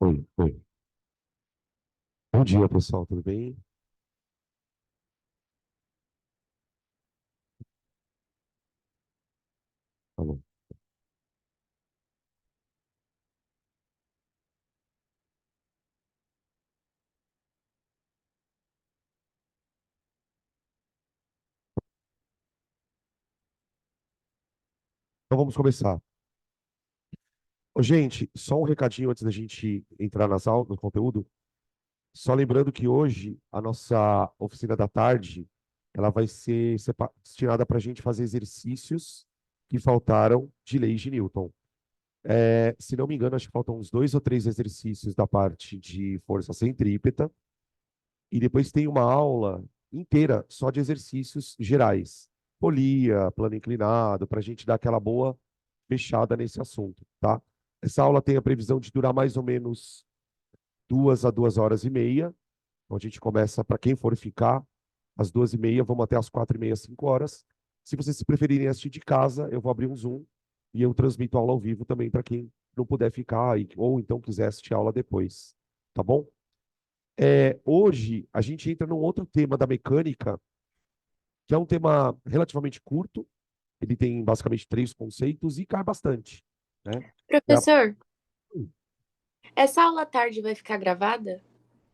Oi, oi. Bom dia, pessoal, tudo bem? Tá bom. Então vamos começar. Ô, gente, só um recadinho antes da gente entrar nas aulas, no conteúdo. Só lembrando que hoje a nossa oficina da tarde, ela vai ser destinada para a gente fazer exercícios que faltaram de leis de Newton. Se não me engano, acho que faltam uns dois ou três exercícios da parte de força centrípeta, e depois tem uma aula inteira só de exercícios gerais. Polia, plano inclinado, para a gente dar aquela boa fechada nesse assunto, tá? Essa aula tem a previsão de durar mais ou menos 2 a 2 horas e meia. Então a gente começa, para quem for ficar, às 2h30, vamos até às 4h30, 5 horas. Se vocês se preferirem assistir de casa, eu vou abrir um Zoom e eu transmito a aula ao vivo também para quem não puder ficar ou então quiser assistir a aula depois, tá bom? Hoje a gente entra num outro tema da mecânica, que é um tema relativamente curto. Ele tem basicamente três conceitos e cai bastante, né? É a- Professor, essa aula à tarde vai ficar gravada?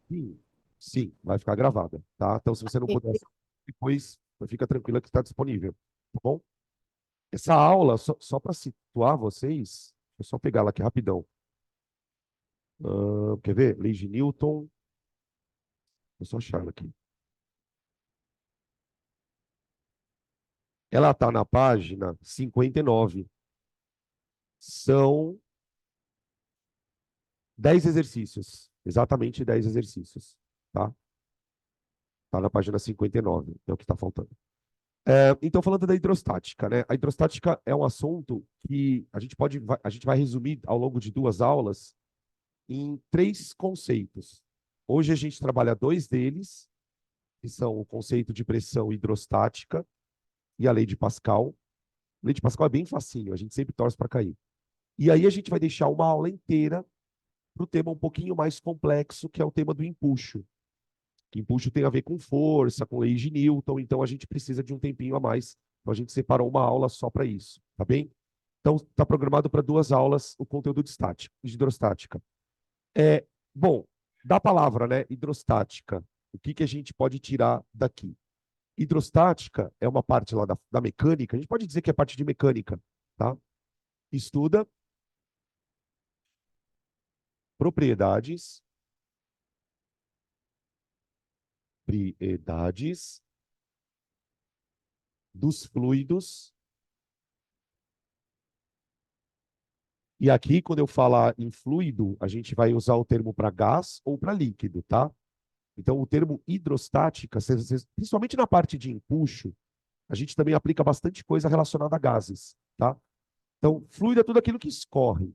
Sim, sim, vai ficar gravada, tá? Então, se você não puder assistir depois, fica tranquila que está disponível, tá bom? Essa aula, só para situar vocês, deixa eu só pegar ela aqui rapidão. Quer ver? Lei de Newton, vou só achar ela aqui. Ela está na página 59. São 10 exercícios, exatamente 10 exercícios, tá? Tá na página 59, é o que está faltando. Então, falando da hidrostática, né? A hidrostática é um assunto que a gente vai resumir ao longo de 2 aulas em três conceitos. Hoje a gente trabalha dois deles, que são o conceito de pressão hidrostática e a lei de Pascal. A lei de Pascal é bem facinho, a gente sempre torce para cair. E aí a gente vai deixar uma aula inteira para o tema um pouquinho mais complexo, que é o tema do empuxo. Empuxo tem a ver com força, com lei de Newton, então a gente precisa de um tempinho a mais. Então a gente separou uma aula só para isso, tá bem? Então está programado para 2 aulas o conteúdo de hidrostática. É, bom, da palavra, né, hidrostática, o que a gente pode tirar daqui? Hidrostática é uma parte lá da mecânica, a gente pode dizer que é parte de mecânica, tá? Estuda propriedades, propriedades dos fluidos. E aqui, quando eu falar em fluido, a gente vai usar o termo para gás ou para líquido, tá? Então, o termo hidrostática, principalmente na parte de empuxo, a gente também aplica bastante coisa relacionada a gases, tá? Então, fluido é tudo aquilo que escorre.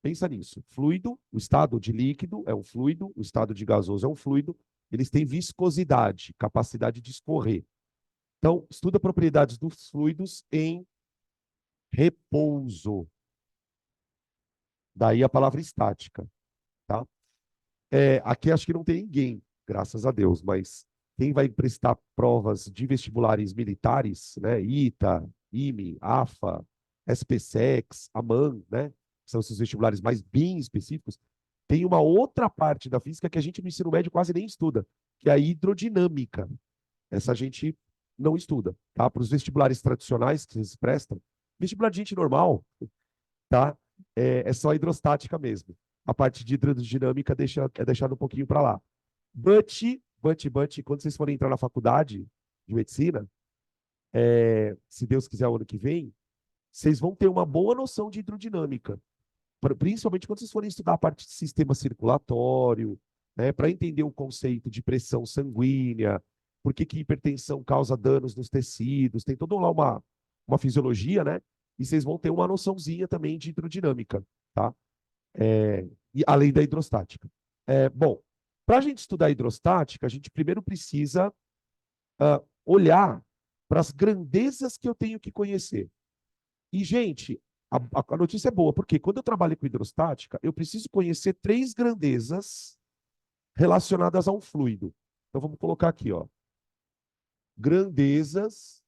Pensa nisso. Fluido, o estado de líquido é um fluido, o estado de gasoso é um fluido. Eles têm viscosidade, capacidade de escorrer. Então, estuda propriedades dos fluidos em repouso. Daí a palavra estática, tá? Aqui acho que não tem ninguém, graças a Deus, mas quem vai prestar provas de vestibulares militares, né? ITA, IME, AFA, SPSEX, AMAN, né? São esses vestibulares mais bem específicos. Tem uma outra parte da física que a gente no ensino médio quase nem estuda, que é a hidrodinâmica. Essa a gente não estuda, tá? Para os vestibulares tradicionais que vocês prestam, vestibular de gente normal, tá? É só hidrostática mesmo. A parte de hidrodinâmica é deixada um pouquinho para lá. But, quando vocês forem entrar na faculdade de medicina, se Deus quiser o ano que vem, vocês vão ter uma boa noção de hidrodinâmica, principalmente quando vocês forem estudar a parte de sistema circulatório, né, para entender o conceito de pressão sanguínea, por que hipertensão causa danos nos tecidos, tem toda lá uma fisiologia, né? E vocês vão ter uma noçãozinha também de hidrodinâmica, tá? E além da hidrostática. Bom, para a gente estudar hidrostática, a gente primeiro precisa olhar para as grandezas que eu tenho que conhecer. E, gente, A notícia é boa, porque quando eu trabalho com hidrostática, eu preciso conhecer três grandezas relacionadas a um fluido. Então vamos colocar aqui, ó. Grandezas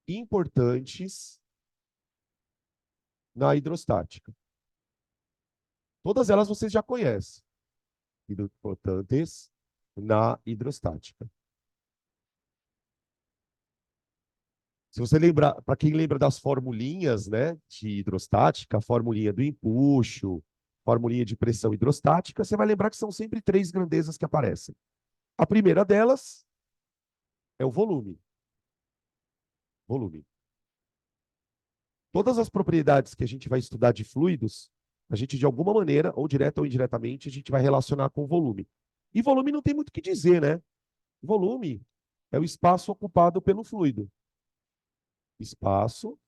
importantes na hidrostática. Todas elas vocês já conhecem. Importantes na hidrostática. Se você lembrar, para quem lembra das formulinhas, né, de hidrostática, a formulinha do empuxo, formulinha de pressão hidrostática, você vai lembrar que são sempre três grandezas que aparecem. A primeira delas é o volume. Volume. Todas as propriedades que a gente vai estudar de fluidos, a gente, de alguma maneira, ou direta ou indiretamente, a gente vai relacionar com volume. E volume não tem muito o que dizer, né? Volume é o espaço ocupado pelo fluido. Espaço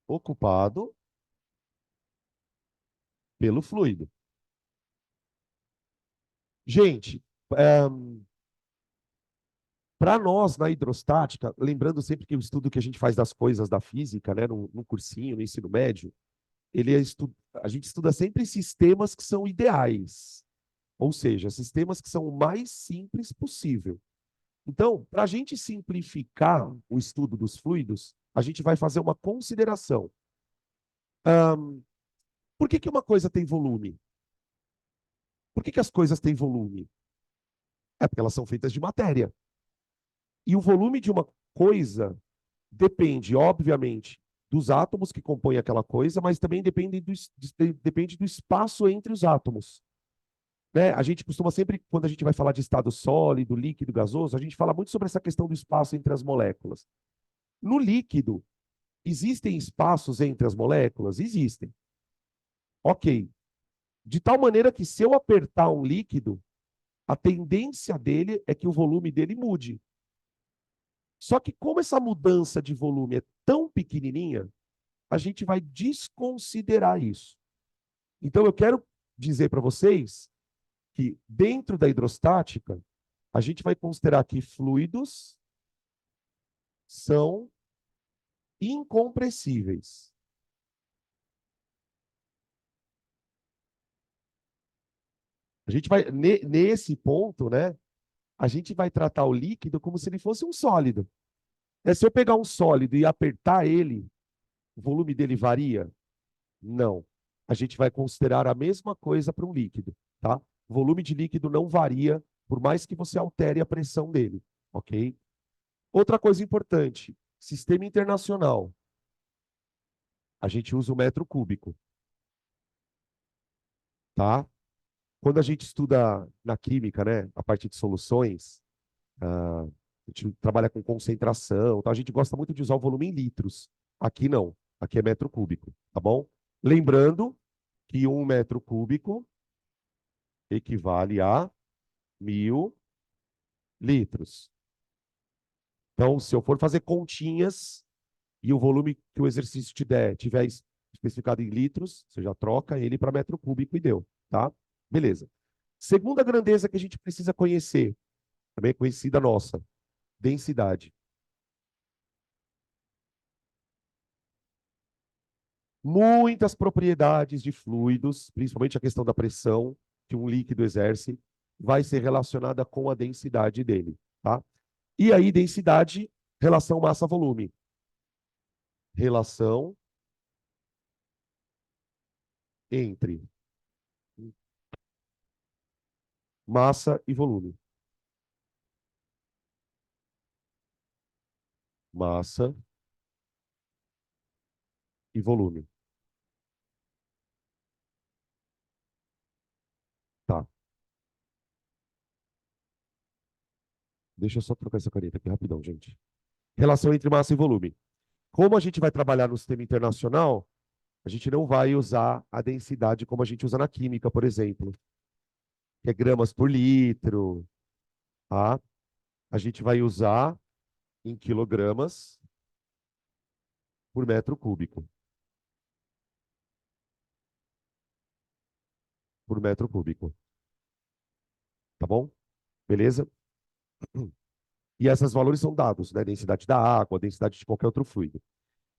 ocupado pelo fluido. Gente, para nós, na hidrostática, lembrando sempre que o estudo que a gente faz das coisas da física, né, no cursinho, no ensino médio, a gente estuda sempre sistemas que são ideais, ou seja, sistemas que são o mais simples possível. Então, para a gente simplificar o estudo dos fluidos, a gente vai fazer uma consideração. Por que uma coisa tem volume? Por que as coisas têm volume? É porque elas são feitas de matéria. E o volume de uma coisa depende, obviamente, dos átomos que compõem aquela coisa, mas também depende do espaço entre os átomos. Né? A gente costuma sempre, quando a gente vai falar de estado sólido, líquido, gasoso, a gente fala muito sobre essa questão do espaço entre as moléculas. No líquido, existem espaços entre as moléculas? Existem. Ok. De tal maneira que se eu apertar um líquido, a tendência dele é que o volume dele mude. Só que como essa mudança de volume é tão pequenininha, a gente vai desconsiderar isso. Então eu quero dizer para vocês que dentro da hidrostática, a gente vai considerar que fluidos são incompressíveis. A gente vai nesse ponto, né? A gente vai tratar o líquido como se ele fosse um sólido. Se eu pegar um sólido e apertar ele, o volume dele varia? Não. A gente vai considerar a mesma coisa para um líquido, tá? O volume de líquido não varia, por mais que você altere a pressão dele, ok? Outra coisa importante, sistema internacional. A gente usa o metro cúbico, tá? Quando a gente estuda na química, né, a parte de soluções, a gente trabalha com concentração, tá? A gente gosta muito de usar o volume em litros. Aqui não, aqui é metro cúbico, tá bom? Lembrando que 1 metro cúbico equivale a 1.000 litros. Então, se eu for fazer continhas e o volume que o exercício te der tiver especificado em litros, você já troca ele para metro cúbico e deu, tá? Beleza. Segunda grandeza que a gente precisa conhecer, também conhecida nossa, densidade. Muitas propriedades de fluidos, principalmente a questão da pressão que um líquido exerce, vai ser relacionada com a densidade dele, tá? E aí, densidade, relação massa-volume. Relação entre massa e volume. Massa e volume. Tá. Deixa eu só trocar essa caneta aqui rapidão, gente. Relação entre massa e volume. Como a gente vai trabalhar no sistema internacional, a gente não vai usar a densidade como a gente usa na química, por exemplo, que é gramas por litro, tá? A gente vai usar em quilogramas por metro cúbico. Por metro cúbico. Tá bom? Beleza? E esses valores são dados, né? Densidade da água, densidade de qualquer outro fluido.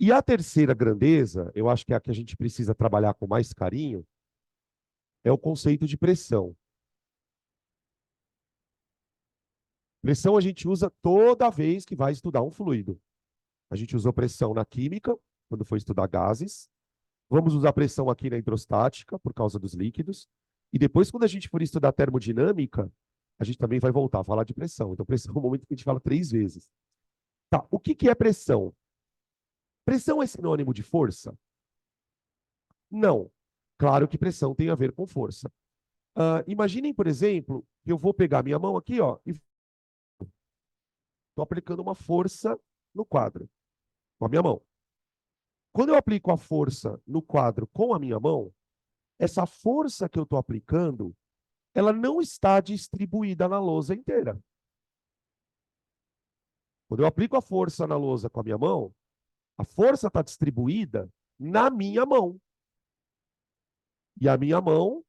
E a terceira grandeza, eu acho que é a que a gente precisa trabalhar com mais carinho, é o conceito de pressão. Pressão a gente usa toda vez que vai estudar um fluido. A gente usou pressão na química, quando foi estudar gases. Vamos usar pressão aqui na hidrostática, por causa dos líquidos. E depois, quando a gente for estudar termodinâmica, a gente também vai voltar a falar de pressão. Então, pressão é um momento que a gente fala 3 vezes. Tá, o que é pressão? Pressão é sinônimo de força? Não. Claro que pressão tem a ver com força. Imaginem, por exemplo, que eu vou pegar minha mão aqui, ó, e estou aplicando uma força no quadro, com a minha mão. Quando eu aplico a força no quadro com a minha mão, essa força que eu estou aplicando, ela não está distribuída na lousa inteira. Quando eu aplico a força na lousa com a minha mão, a força está distribuída na minha mão. E a minha mão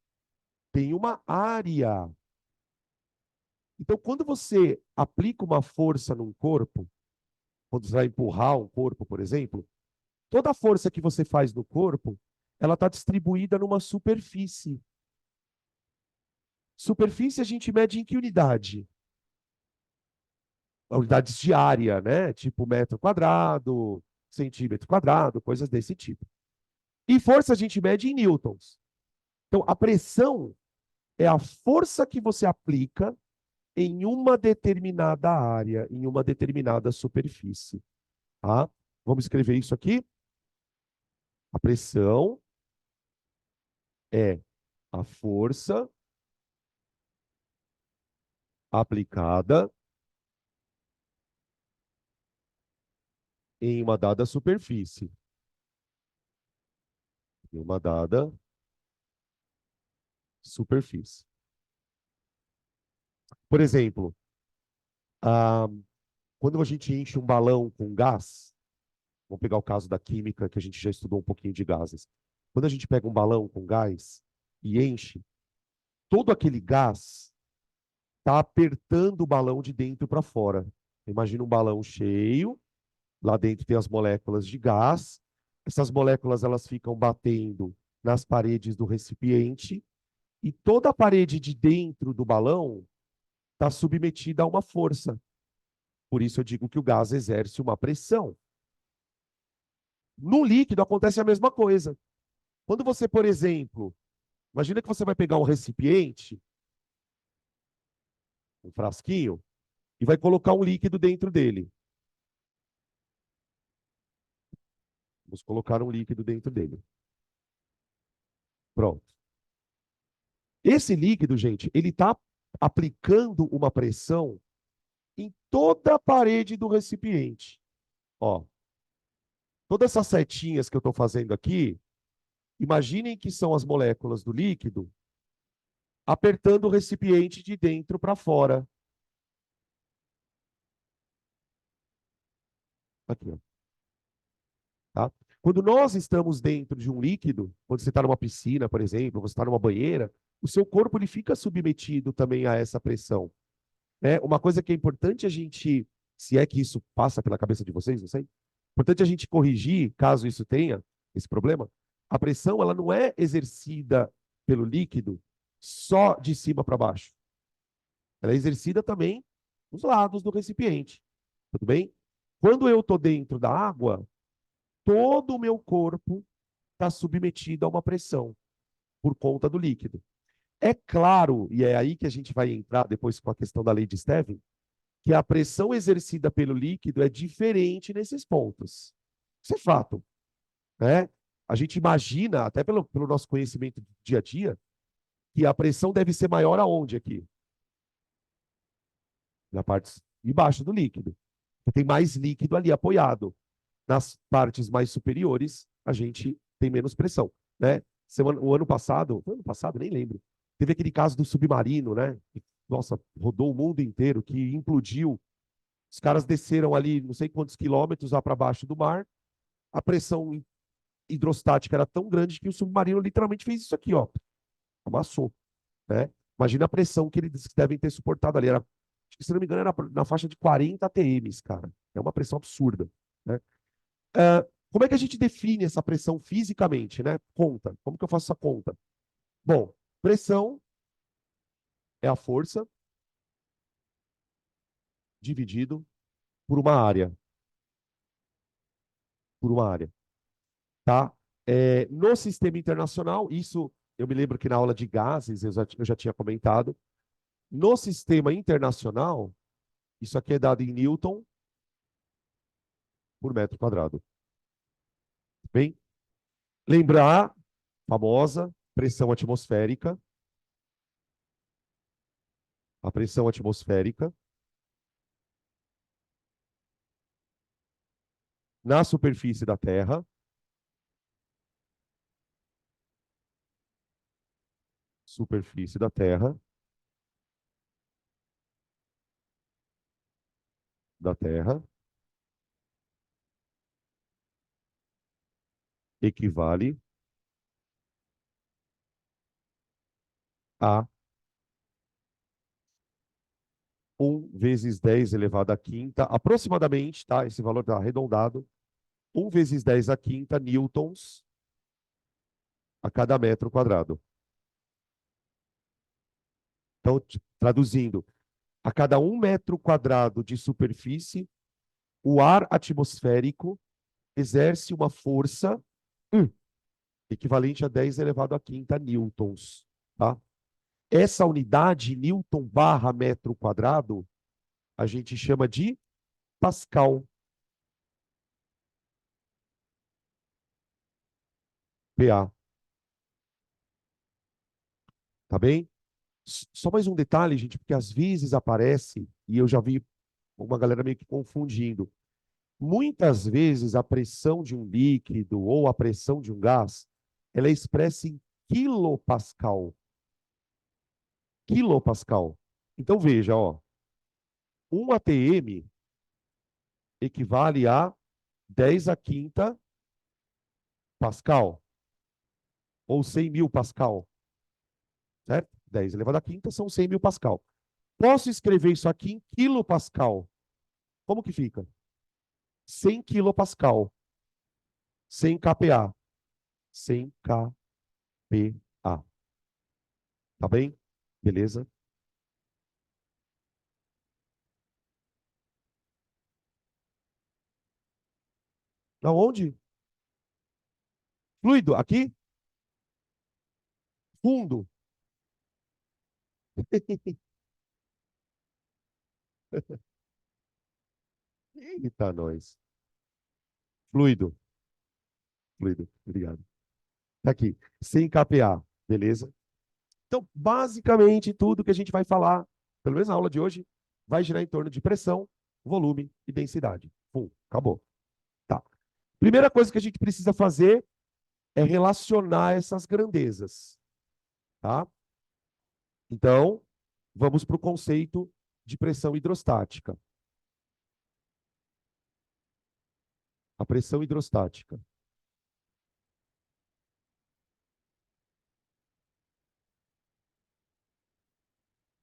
tem uma área. Então, quando você aplica uma força num corpo, quando você vai empurrar um corpo, por exemplo, toda a força que você faz no corpo, ela está distribuída numa superfície. Superfície a gente mede em que unidade? Unidades de área, né? Tipo metro quadrado, centímetro quadrado, coisas desse tipo. E força a gente mede em newtons. Então, a pressão é a força que você aplica em uma determinada área, em uma determinada superfície. Tá? Vamos escrever isso aqui. A pressão é a força aplicada em uma dada superfície. Em uma dada superfície. Por exemplo, quando a gente enche um balão com gás, vamos pegar o caso da química, que a gente já estudou um pouquinho de gases. Quando a gente pega um balão com gás e enche, todo aquele gás está apertando o balão de dentro para fora. Imagina um balão cheio, lá dentro tem as moléculas de gás, essas moléculas elas ficam batendo nas paredes do recipiente e toda a parede de dentro do balão está submetida a uma força. Por isso eu digo que o gás exerce uma pressão. No líquido acontece a mesma coisa. Quando você, por exemplo, imagina que você vai pegar um recipiente, um frasquinho, e vai colocar um líquido dentro dele. Vamos colocar um líquido dentro dele. Pronto. Esse líquido, gente, ele está aplicando uma pressão em toda a parede do recipiente. Ó, todas essas setinhas que eu estou fazendo aqui, imaginem que são as moléculas do líquido apertando o recipiente de dentro para fora. Aqui, ó. Tá? Quando nós estamos dentro de um líquido, quando você está numa piscina, por exemplo, você está numa banheira, o seu corpo ele fica submetido também a essa pressão. Né? Uma coisa que é importante a gente, se é que isso passa pela cabeça de vocês, não sei, importante a gente corrigir, caso isso tenha esse problema, a pressão ela não é exercida pelo líquido só de cima para baixo. Ela é exercida também nos lados do recipiente. Tudo bem? Quando eu estou dentro da água, todo o meu corpo está submetido a uma pressão por conta do líquido. É claro, e é aí que a gente vai entrar depois com a questão da lei de Stevin, que a pressão exercida pelo líquido é diferente nesses pontos. Isso é fato. Né? A gente imagina, até pelo nosso conhecimento do dia a dia, que a pressão deve ser maior aonde aqui? Na parte de baixo do líquido. Tem mais líquido ali apoiado. Nas partes mais superiores, a gente tem menos pressão. Né? O ano passado, nem lembro, teve aquele caso do submarino, né? Nossa, rodou o mundo inteiro, que implodiu. Os caras desceram ali não sei quantos quilômetros lá para baixo do mar. A pressão hidrostática era tão grande que o submarino literalmente fez isso aqui, ó. Amassou. Né? Imagina a pressão que eles devem ter suportado ali. Era que, se não me engano, era na faixa de 40 atms, cara. É uma pressão absurda, né? Como é que a gente define essa pressão fisicamente, né? Conta. Como que eu faço essa conta? Bom, pressão é a força dividido por uma área. Por uma área, tá? No sistema internacional, isso eu me lembro que na aula de gases eu já tinha comentado. No sistema internacional, isso aqui é dado em Newton por metro quadrado. Bem, lembrar a famosa pressão atmosférica. A pressão atmosférica na superfície da Terra, superfície da Terra, equivale a 1 vezes 10 elevado à quinta, aproximadamente, tá? Esse valor está arredondado, 1 vezes 10 à quinta newtons a cada metro quadrado. Então, traduzindo, a cada 1 metro quadrado de superfície, o ar atmosférico exerce uma força equivalente a 10 elevado à quinta newtons, tá? Essa unidade, newton barra metro quadrado, a gente chama de Pascal, PA, tá bem? Só mais um detalhe, gente, porque às vezes aparece, e eu já vi uma galera meio que confundindo. Muitas vezes a pressão de um líquido ou a pressão de um gás, ela é expressa em quilopascal. Quilopascal. Então veja, ó, 1 atm equivale a 10 a quinta pascal, ou 100 mil pascal, certo? 10 elevado à quinta são 100 mil pascal. Posso escrever isso aqui em quilopascal. Como que fica? 100 quilopascal. 100 kPa. 100 kPa. Tá bem? Beleza? Aonde? Fluido. Aqui? Fundo. Eita, nós. Fluido. Fluido. Obrigado. Tá aqui. 100 kPa. Beleza? Então, basicamente, tudo que a gente vai falar, pelo menos na aula de hoje, vai girar em torno de pressão, volume e densidade. Pum, acabou. Tá. Primeira coisa que a gente precisa fazer é relacionar essas grandezas. Tá? Então, vamos para o conceito de pressão hidrostática. A pressão hidrostática.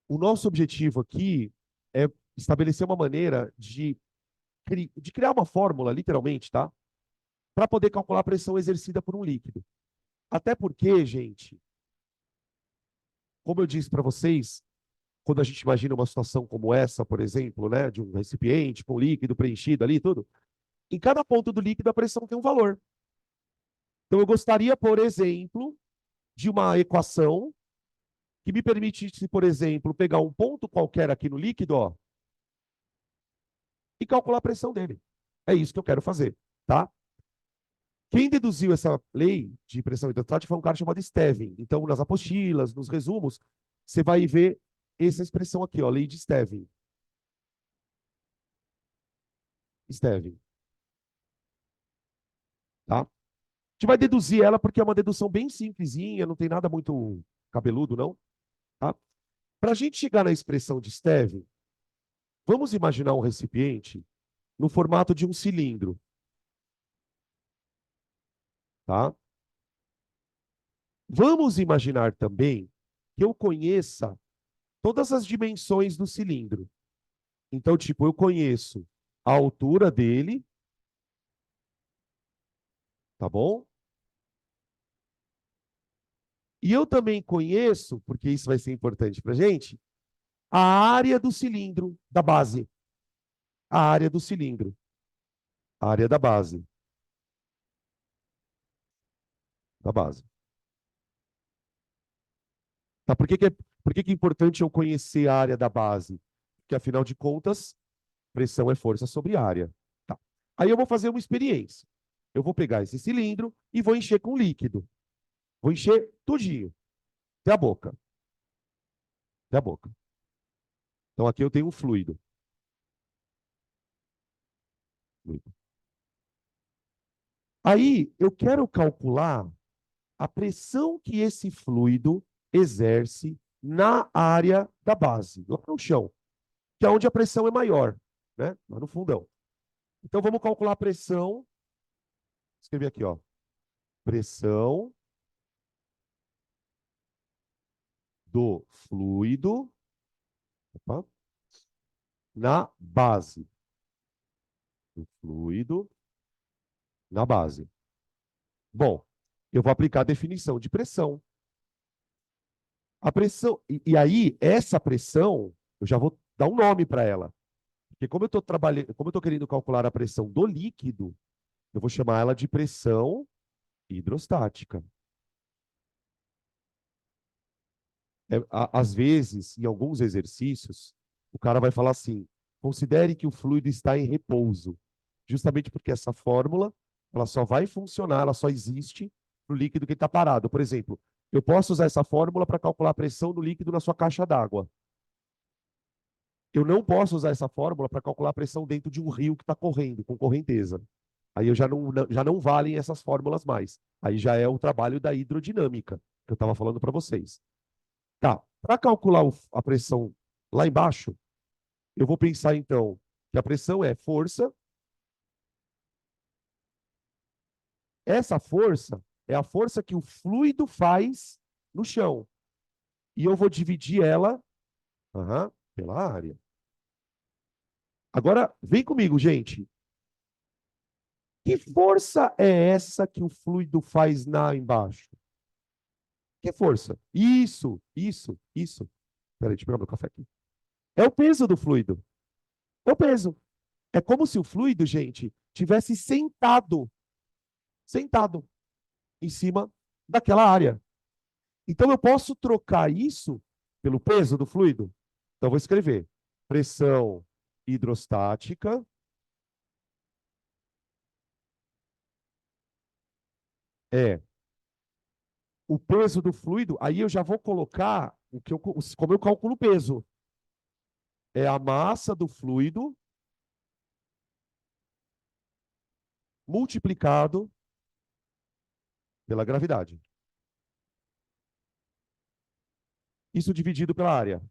O nosso objetivo aqui é estabelecer uma maneira de criar uma fórmula, literalmente, tá? Para poder calcular a pressão exercida por um líquido. Até porque, gente, como eu disse para vocês, quando a gente imagina uma situação como essa, por exemplo, né, de um recipiente com líquido preenchido ali e tudo, em cada ponto do líquido a pressão tem um valor. Então eu gostaria, por exemplo, de uma equação que me permitisse, por exemplo, pegar um ponto qualquer aqui no líquido, ó, e calcular a pressão dele. É isso que eu quero fazer, tá? Quem deduziu essa lei de pressão hidrostática foi um cara chamado Stevin. Então, nas apostilas, nos resumos, você vai ver essa expressão aqui, ó, lei de Stevin. Stevin, tá? A gente vai deduzir ela porque é uma dedução bem simplesinha, não tem nada muito cabeludo, não, tá? Para a gente chegar na expressão de Stevin, vamos imaginar um recipiente no formato de um cilindro, tá? Vamos imaginar também que eu conheça todas as dimensões do cilindro. Então, tipo, eu conheço a altura dele, tá bom? E eu também conheço, porque isso vai ser importante para gente, a área do cilindro, da base. A área do cilindro, a área da base, da base. Tá? Por que que é importante eu conhecer a área da base? Porque, afinal de contas, pressão é força sobre área. Tá. Aí eu vou fazer uma experiência. Eu vou pegar esse cilindro e vou encher com líquido. Vou encher tudinho, até a boca. Até a boca. Então aqui eu tenho um fluido. Aí eu quero calcular a pressão que esse fluido exerce na área da base, lá no chão, que é onde a pressão é maior, né? Lá no fundão. Então vamos calcular a pressão. Vou escrever aqui, ó. Pressão do fluido, opa, na base. Do fluido na base. Bom, eu vou aplicar a definição de pressão. A pressão, e aí, essa pressão, eu já vou dar um nome para ela. Porque como eu estou trabalhando, como eu estou querendo calcular a pressão do líquido, eu vou chamar ela de pressão hidrostática. Às vezes, em alguns exercícios, o cara vai falar assim: considere que o fluido está em repouso, justamente porque essa fórmula ela só vai funcionar, ela só existe no líquido que está parado. Por exemplo, eu posso usar essa fórmula para calcular a pressão do líquido na sua caixa d'água. Eu não posso usar essa fórmula para calcular a pressão dentro de um rio que está correndo, com correnteza. Aí já não valem essas fórmulas mais. Aí já é o trabalho da hidrodinâmica, que eu estava falando para vocês. Tá, para calcular a pressão lá embaixo, eu vou pensar então que a pressão é força. Essa força é a força que o fluido faz no chão. E eu vou dividir ela pela área. Agora, vem comigo, gente. Que força é essa que o fluido faz lá embaixo? Que força? Isso. Peraí, deixa eu pegar meu café aqui. É o peso do fluido. É o peso. É como se o fluido, gente, tivesse sentado em cima daquela área. Então eu posso trocar isso pelo peso do fluido. Então eu vou escrever pressão hidrostática é o peso do fluido. Aí eu já vou colocar como eu calculo o peso. É a massa do fluido multiplicado pela gravidade. Isso dividido pela área.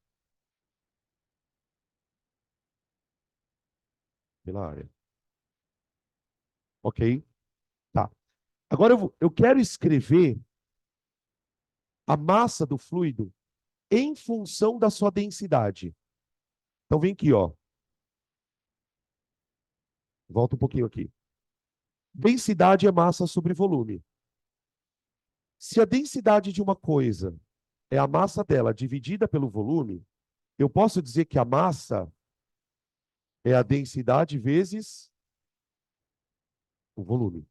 Pela área. Ok? Tá. Agora eu quero escrever a massa do fluido em função da sua densidade. Então vem aqui, ó. Volta um pouquinho aqui. Densidade é massa sobre volume. Se a densidade de uma coisa é a massa dela dividida pelo volume, eu posso dizer que a massa é a densidade vezes o volume.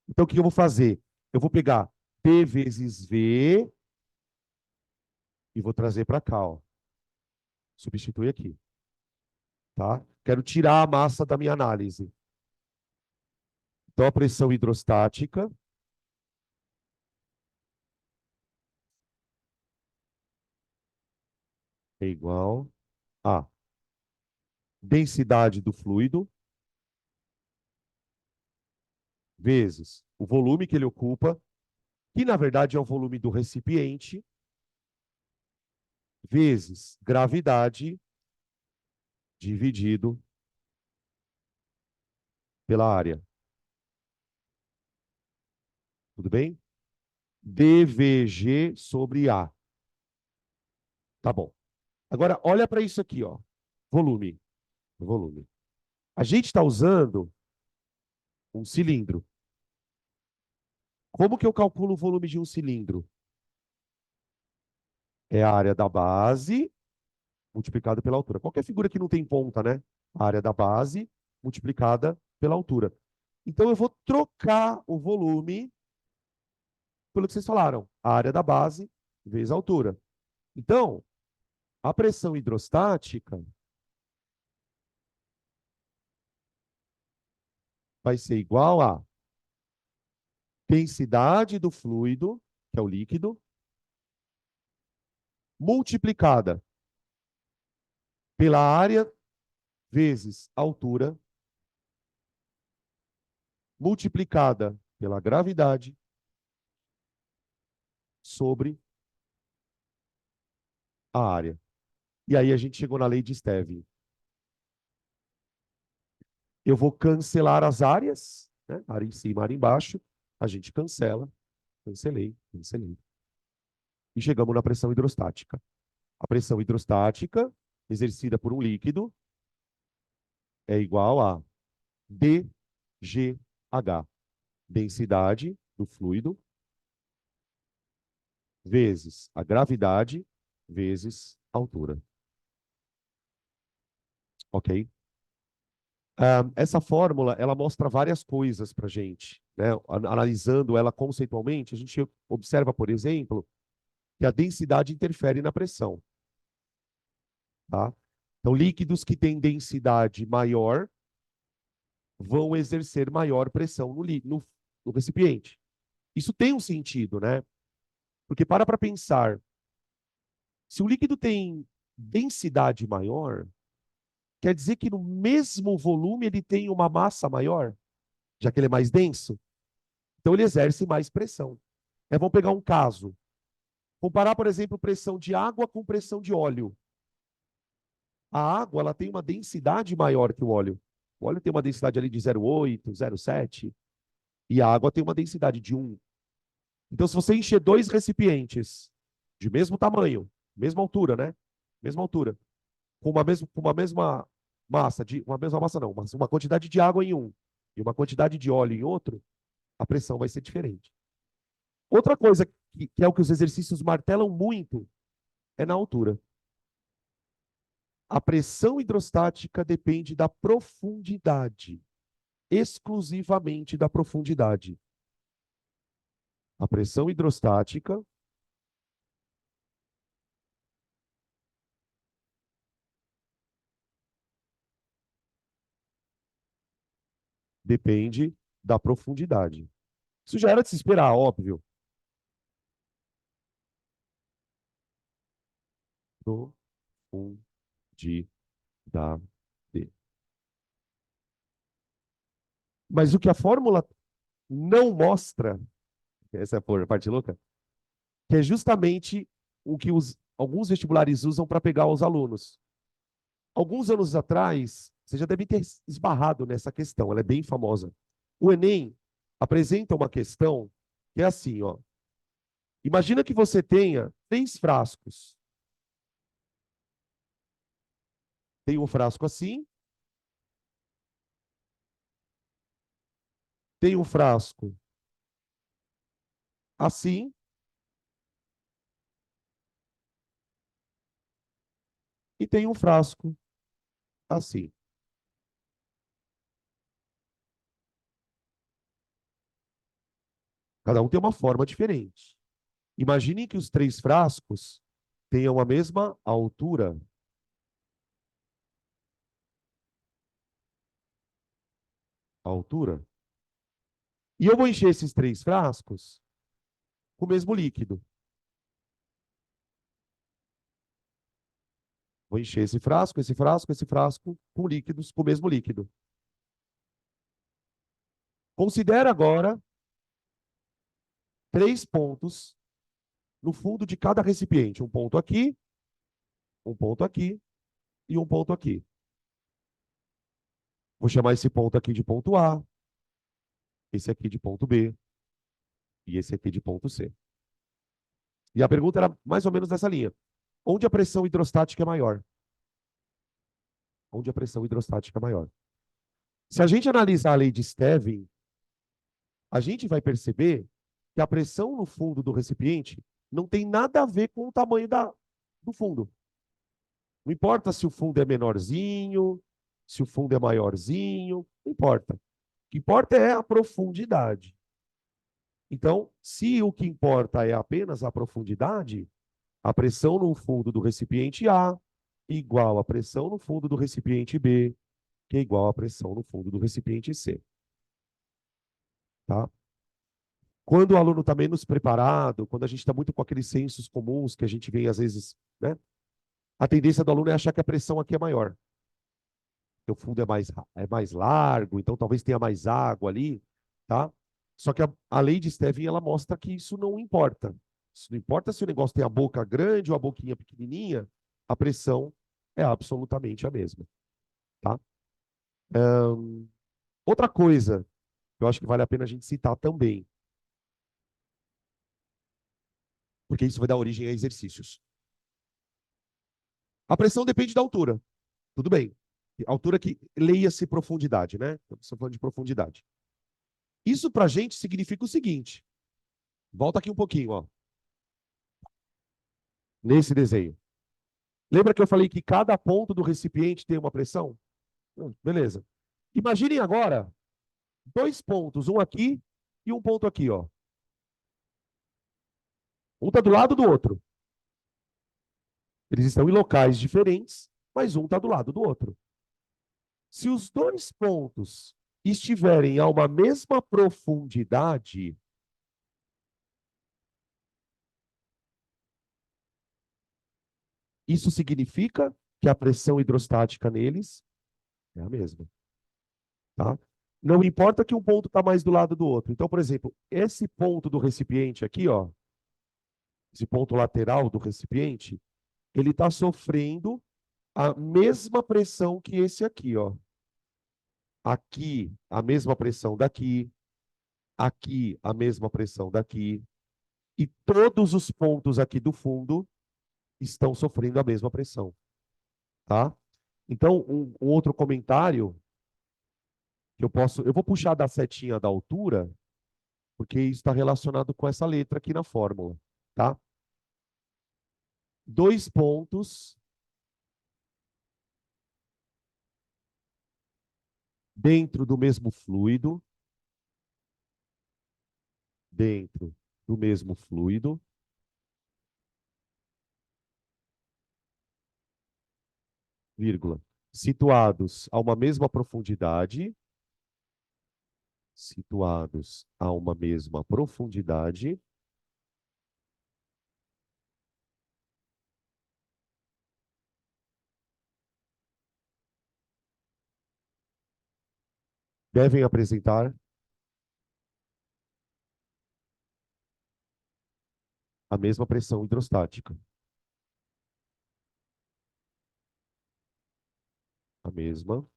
Então, o que eu vou fazer? Eu vou pegar P vezes V e vou trazer para cá, ó. Substitui aqui, tá? Quero tirar a massa da minha análise. Então, a pressão hidrostática é igual a densidade do fluido vezes o volume que ele ocupa, que na verdade é o volume do recipiente, vezes gravidade dividido pela área. Tudo bem? dVg sobre A. Tá bom. Agora, olha para isso aqui, ó. Volume. o volume. A gente está usando um cilindro. Como que eu calculo o volume de um cilindro? É a área da base multiplicada pela altura. Qualquer figura que não tem ponta, né? A área da base multiplicada pela altura. Então, eu vou trocar o volume pelo que vocês falaram. A área da base vezes a altura. Então, a pressão hidrostática vai ser igual a densidade do fluido, que é o líquido, multiplicada pela área vezes a altura, multiplicada pela gravidade sobre a área. E aí a gente chegou na lei de Stevin. Eu vou cancelar as áreas, né? Área em cima, área embaixo. A gente cancela. Cancelei, cancelei. E chegamos na pressão hidrostática. A pressão hidrostática exercida por um líquido é igual a dGH, densidade do fluido, vezes a gravidade, vezes a altura. Ok? Essa fórmula, ela mostra várias coisas para a gente, né? Analisando ela conceitualmente, a gente observa, por exemplo, que a densidade interfere na pressão. Tá? Então, líquidos que têm densidade maior vão exercer maior pressão no recipiente. Isso tem um sentido, né? Porque para pensar, se o líquido tem densidade maior, quer dizer que no mesmo volume ele tem uma massa maior, já que ele é mais denso. Então ele exerce mais pressão. Vamos pegar um caso. Comparar, por exemplo, pressão de água com pressão de óleo. A água ela tem uma densidade maior que o óleo. O óleo tem uma densidade ali de 0,8, 0,7. E a água tem uma densidade de 1. Então, se você encher dois recipientes de mesmo tamanho, mesma altura, né? Mesma altura, com uma mesma massa, uma mesma massa não, mas uma quantidade de água em um e uma quantidade de óleo em outro, a pressão vai ser diferente. Outra coisa que é o que os exercícios martelam muito é na altura. A pressão hidrostática depende da profundidade, exclusivamente da profundidade. A pressão hidrostática depende da profundidade. Isso já era de se esperar, óbvio. Profundidade. Mas o que a fórmula não mostra, essa é a parte louca, que é justamente o que alguns vestibulares usam para pegar os alunos. Alguns anos atrás, você já deve ter esbarrado nessa questão, ela é bem famosa. O Enem apresenta uma questão que é assim, ó. Imagina que você tenha 3 frascos. Tem um frasco assim, tem um frasco assim, e tem um frasco assim. Cada um tem uma forma diferente. Imaginem que os 3 frascos tenham a mesma altura. Altura. E eu vou encher esses 3 frascos com o mesmo líquido. Vou encher esse frasco, esse frasco, esse frasco com líquidos, com o mesmo líquido. Considera agora 3 pontos no fundo de cada recipiente. Um ponto aqui e um ponto aqui. Vou chamar esse ponto aqui de ponto A, esse aqui de ponto B e esse aqui de ponto C. E a pergunta era mais ou menos nessa linha. Onde a pressão hidrostática é maior? onde a pressão hidrostática é maior. Se a gente analisar a lei de Stevin, a gente vai perceber que a pressão no fundo do recipiente não tem nada a ver com o tamanho do fundo. Não importa se o fundo é menorzinho, se o fundo é maiorzinho, não importa. O que importa é a profundidade. Então, se o que importa é apenas a profundidade, a pressão no fundo do recipiente A igual à pressão no fundo do recipiente B, que é igual à pressão no fundo do recipiente C. Tá? Quando o aluno está menos preparado, quando a gente está muito com aqueles sensos comuns que a gente vê às vezes, né? A tendência do aluno é achar que a pressão aqui é maior. Que o fundo é mais largo, então talvez tenha mais água ali, tá? Só que a lei de Stevin, ela mostra que isso não importa. Isso não importa se o negócio tem a boca grande ou a boquinha pequenininha, a pressão é absolutamente a mesma, tá? Outra coisa que eu acho que vale a pena a gente citar também, porque isso vai dar origem a exercícios. A pressão depende da altura. Tudo bem. Altura que leia-se profundidade, né? Estamos falando de profundidade. Isso para a gente significa o seguinte. Volta aqui um pouquinho, ó. Nesse desenho. Lembra que eu falei que cada ponto do recipiente tem uma pressão? Beleza. Imaginem agora dois pontos, um aqui e um ponto aqui, ó. Um está do lado do outro. Eles estão em locais diferentes, mas um está do lado do outro. Se os dois pontos estiverem a uma mesma profundidade, isso significa que a pressão hidrostática neles é a mesma. Tá? Não importa que um ponto está mais do lado do outro. Então, por exemplo, esse ponto do recipiente aqui, ó, esse ponto lateral do recipiente, ele está sofrendo a mesma pressão que esse aqui, ó. Aqui, a mesma pressão daqui. Aqui, a mesma pressão daqui. E todos os pontos aqui do fundo estão sofrendo a mesma pressão. Tá? Então, um outro comentário que eu vou puxar da setinha da altura, porque isso está relacionado com essa letra aqui na fórmula, tá? Dois pontos dentro do mesmo fluido, vírgula, situados a uma mesma profundidade, devem apresentar a mesma pressão hidrostática. A mesma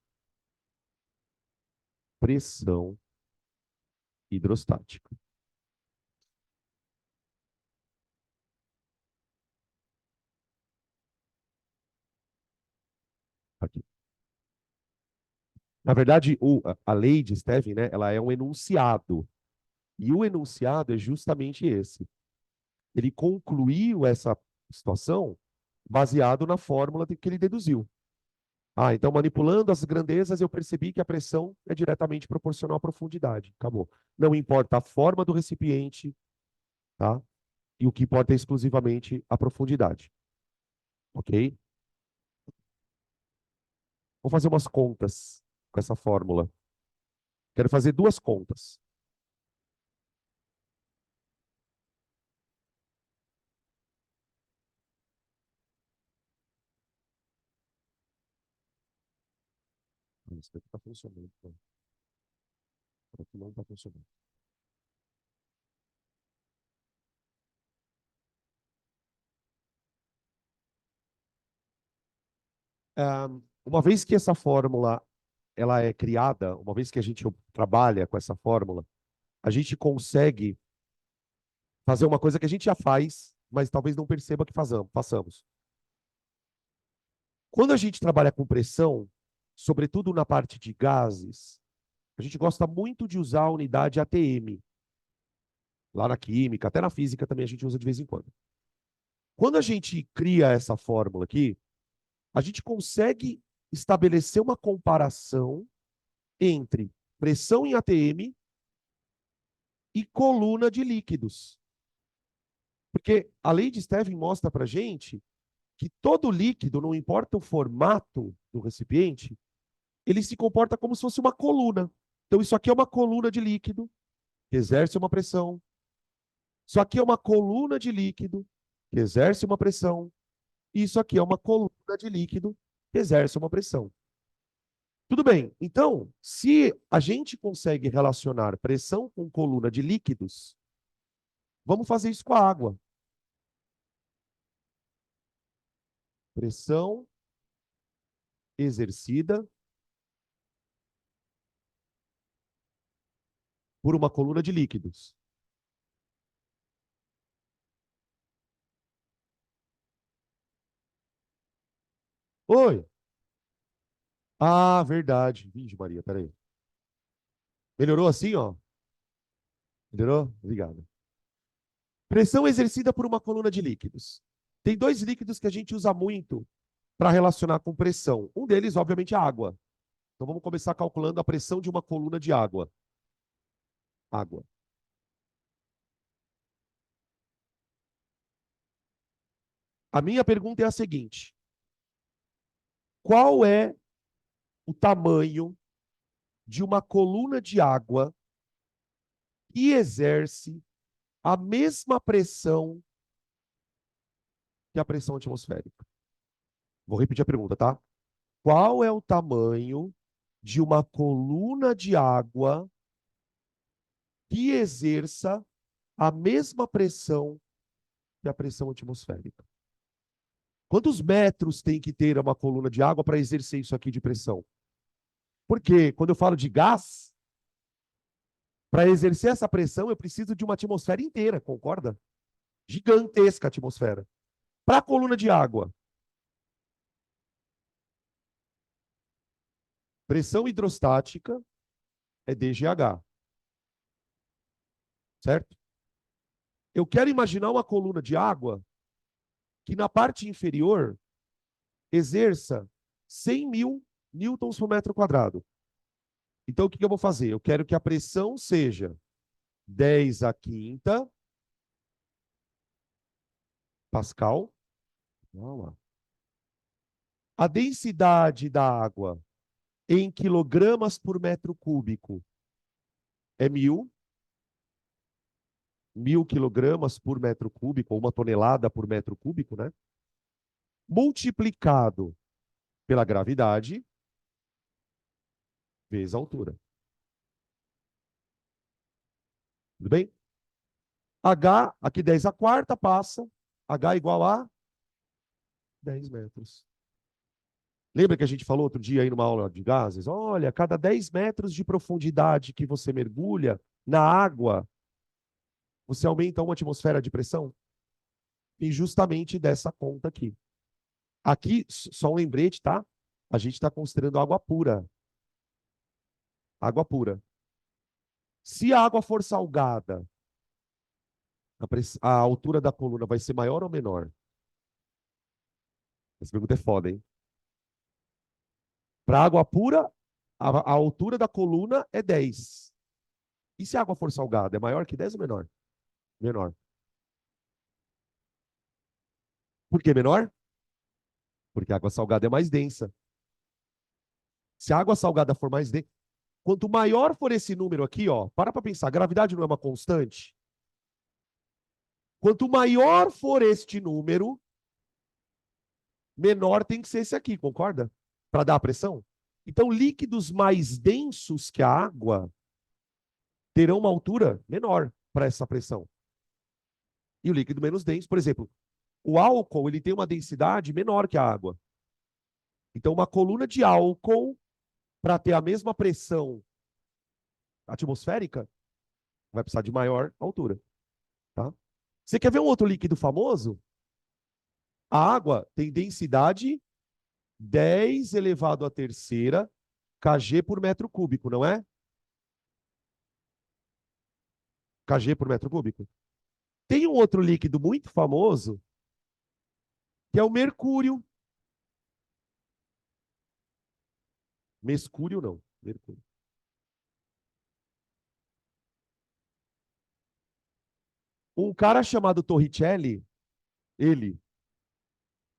pressão hidrostática. Aqui. Na verdade, a lei de Stevin, né, ela é um enunciado. E o enunciado é justamente esse. Ele concluiu essa situação baseado na fórmula que ele deduziu. Ah, então manipulando as grandezas, eu percebi que a pressão é diretamente proporcional à profundidade. Acabou. Não importa a forma do recipiente, tá? E o que importa é exclusivamente a profundidade. Ok? Vou fazer umas contas com essa fórmula. Quero fazer duas contas. Isso aqui está funcionando. Aqui não está funcionando. Uma vez que essa fórmula ela é criada, uma vez que a gente trabalha com essa fórmula, a gente consegue fazer uma coisa que a gente já faz, mas talvez não perceba que façamos. Quando a gente trabalha com pressão, sobretudo na parte de gases, a gente gosta muito de usar a unidade ATM. Lá na química, até na física também a gente usa de vez em quando. Quando a gente cria essa fórmula aqui, a gente consegue estabelecer uma comparação entre pressão em ATM e coluna de líquidos. Porque a lei de Stevin mostra para a gente que todo líquido, não importa o formato do recipiente, ele se comporta como se fosse uma coluna. Então, isso aqui é uma coluna de líquido que exerce uma pressão. Isso aqui é uma coluna de líquido que exerce uma pressão. E isso aqui é uma coluna de líquido que exerce uma pressão. Tudo bem. Então, se a gente consegue relacionar pressão com coluna de líquidos, vamos fazer isso com a água. Pressão exercida por uma coluna de líquidos. Oi. Ah, verdade. Vixe, Maria, peraí. Melhorou assim, ó? Melhorou? Obrigado. Pressão exercida por uma coluna de líquidos. Tem dois líquidos que a gente usa muito para relacionar com pressão. Um deles, obviamente, é a água. Então vamos começar calculando a pressão de uma coluna de água. Água. A minha pergunta é a seguinte: qual é o tamanho de uma coluna de água que exerce a mesma pressão que a pressão atmosférica? Vou repetir a pergunta, tá? Qual é o tamanho de uma coluna de água que exerça a mesma pressão que a pressão atmosférica? Quantos metros tem que ter uma coluna de água para exercer isso aqui de pressão? Porque quando eu falo de gás, para exercer essa pressão, eu preciso de uma atmosfera inteira, concorda? Gigantesca atmosfera. Para a coluna de água, pressão hidrostática é DGH, certo? Eu quero imaginar uma coluna de água que na parte inferior exerça 100 mil newtons por metro quadrado. Então, o que eu vou fazer? Eu quero que a pressão seja 10 a quinta Pascal. A densidade da água em quilogramas por metro cúbico é 1.000 quilogramas por metro cúbico, ou 1 tonelada por metro cúbico, né? Multiplicado pela gravidade vezes a altura. Tudo bem? H, aqui 10 a quarta passa, H igual a 10 metros. Lembra que a gente falou outro dia aí numa aula de gases? Olha, cada 10 metros de profundidade que você mergulha na água, você aumenta uma atmosfera de pressão? E justamente dessa conta aqui. Aqui, só um lembrete, tá? A gente está considerando água pura. Água pura. Se a água for salgada, a altura da coluna vai ser maior ou menor? Essa pergunta é foda, hein? Para água pura, a altura da coluna é 10. E se a água for salgada, é maior que 10 ou menor? Menor. Por que menor? Porque a água salgada é mais densa. Se a água salgada for mais densa, quanto maior for esse número aqui, ó, para pensar, a gravidade não é uma constante? Quanto maior for este número, menor tem que ser esse aqui, concorda? Para dar a pressão. Então, líquidos mais densos que a água terão uma altura menor para essa pressão. E o líquido menos denso, por exemplo, o álcool ele tem uma densidade menor que a água. Então, uma coluna de álcool, para ter a mesma pressão atmosférica, vai precisar de maior altura. Tá? Você quer ver um outro líquido famoso? A água tem densidade 10 elevado à terceira kg por metro cúbico, não é? Kg por metro cúbico. Tem um outro líquido muito famoso, que é o mercúrio. Mercúrio não, mercúrio. Um cara chamado Torricelli, ele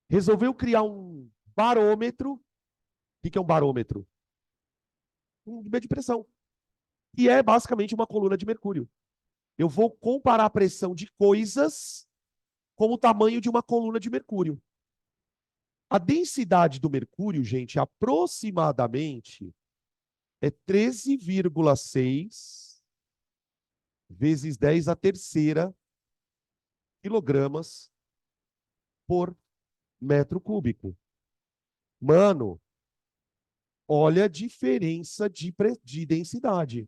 resolveu criar um barômetro. O que é um barômetro? Um medidor de pressão. E é basicamente uma coluna de mercúrio. Eu vou comparar a pressão de coisas com o tamanho de uma coluna de mercúrio. A densidade do mercúrio, gente, aproximadamente é 13,6 vezes 10 a terceira quilogramas por metro cúbico. Mano, olha a diferença de densidade.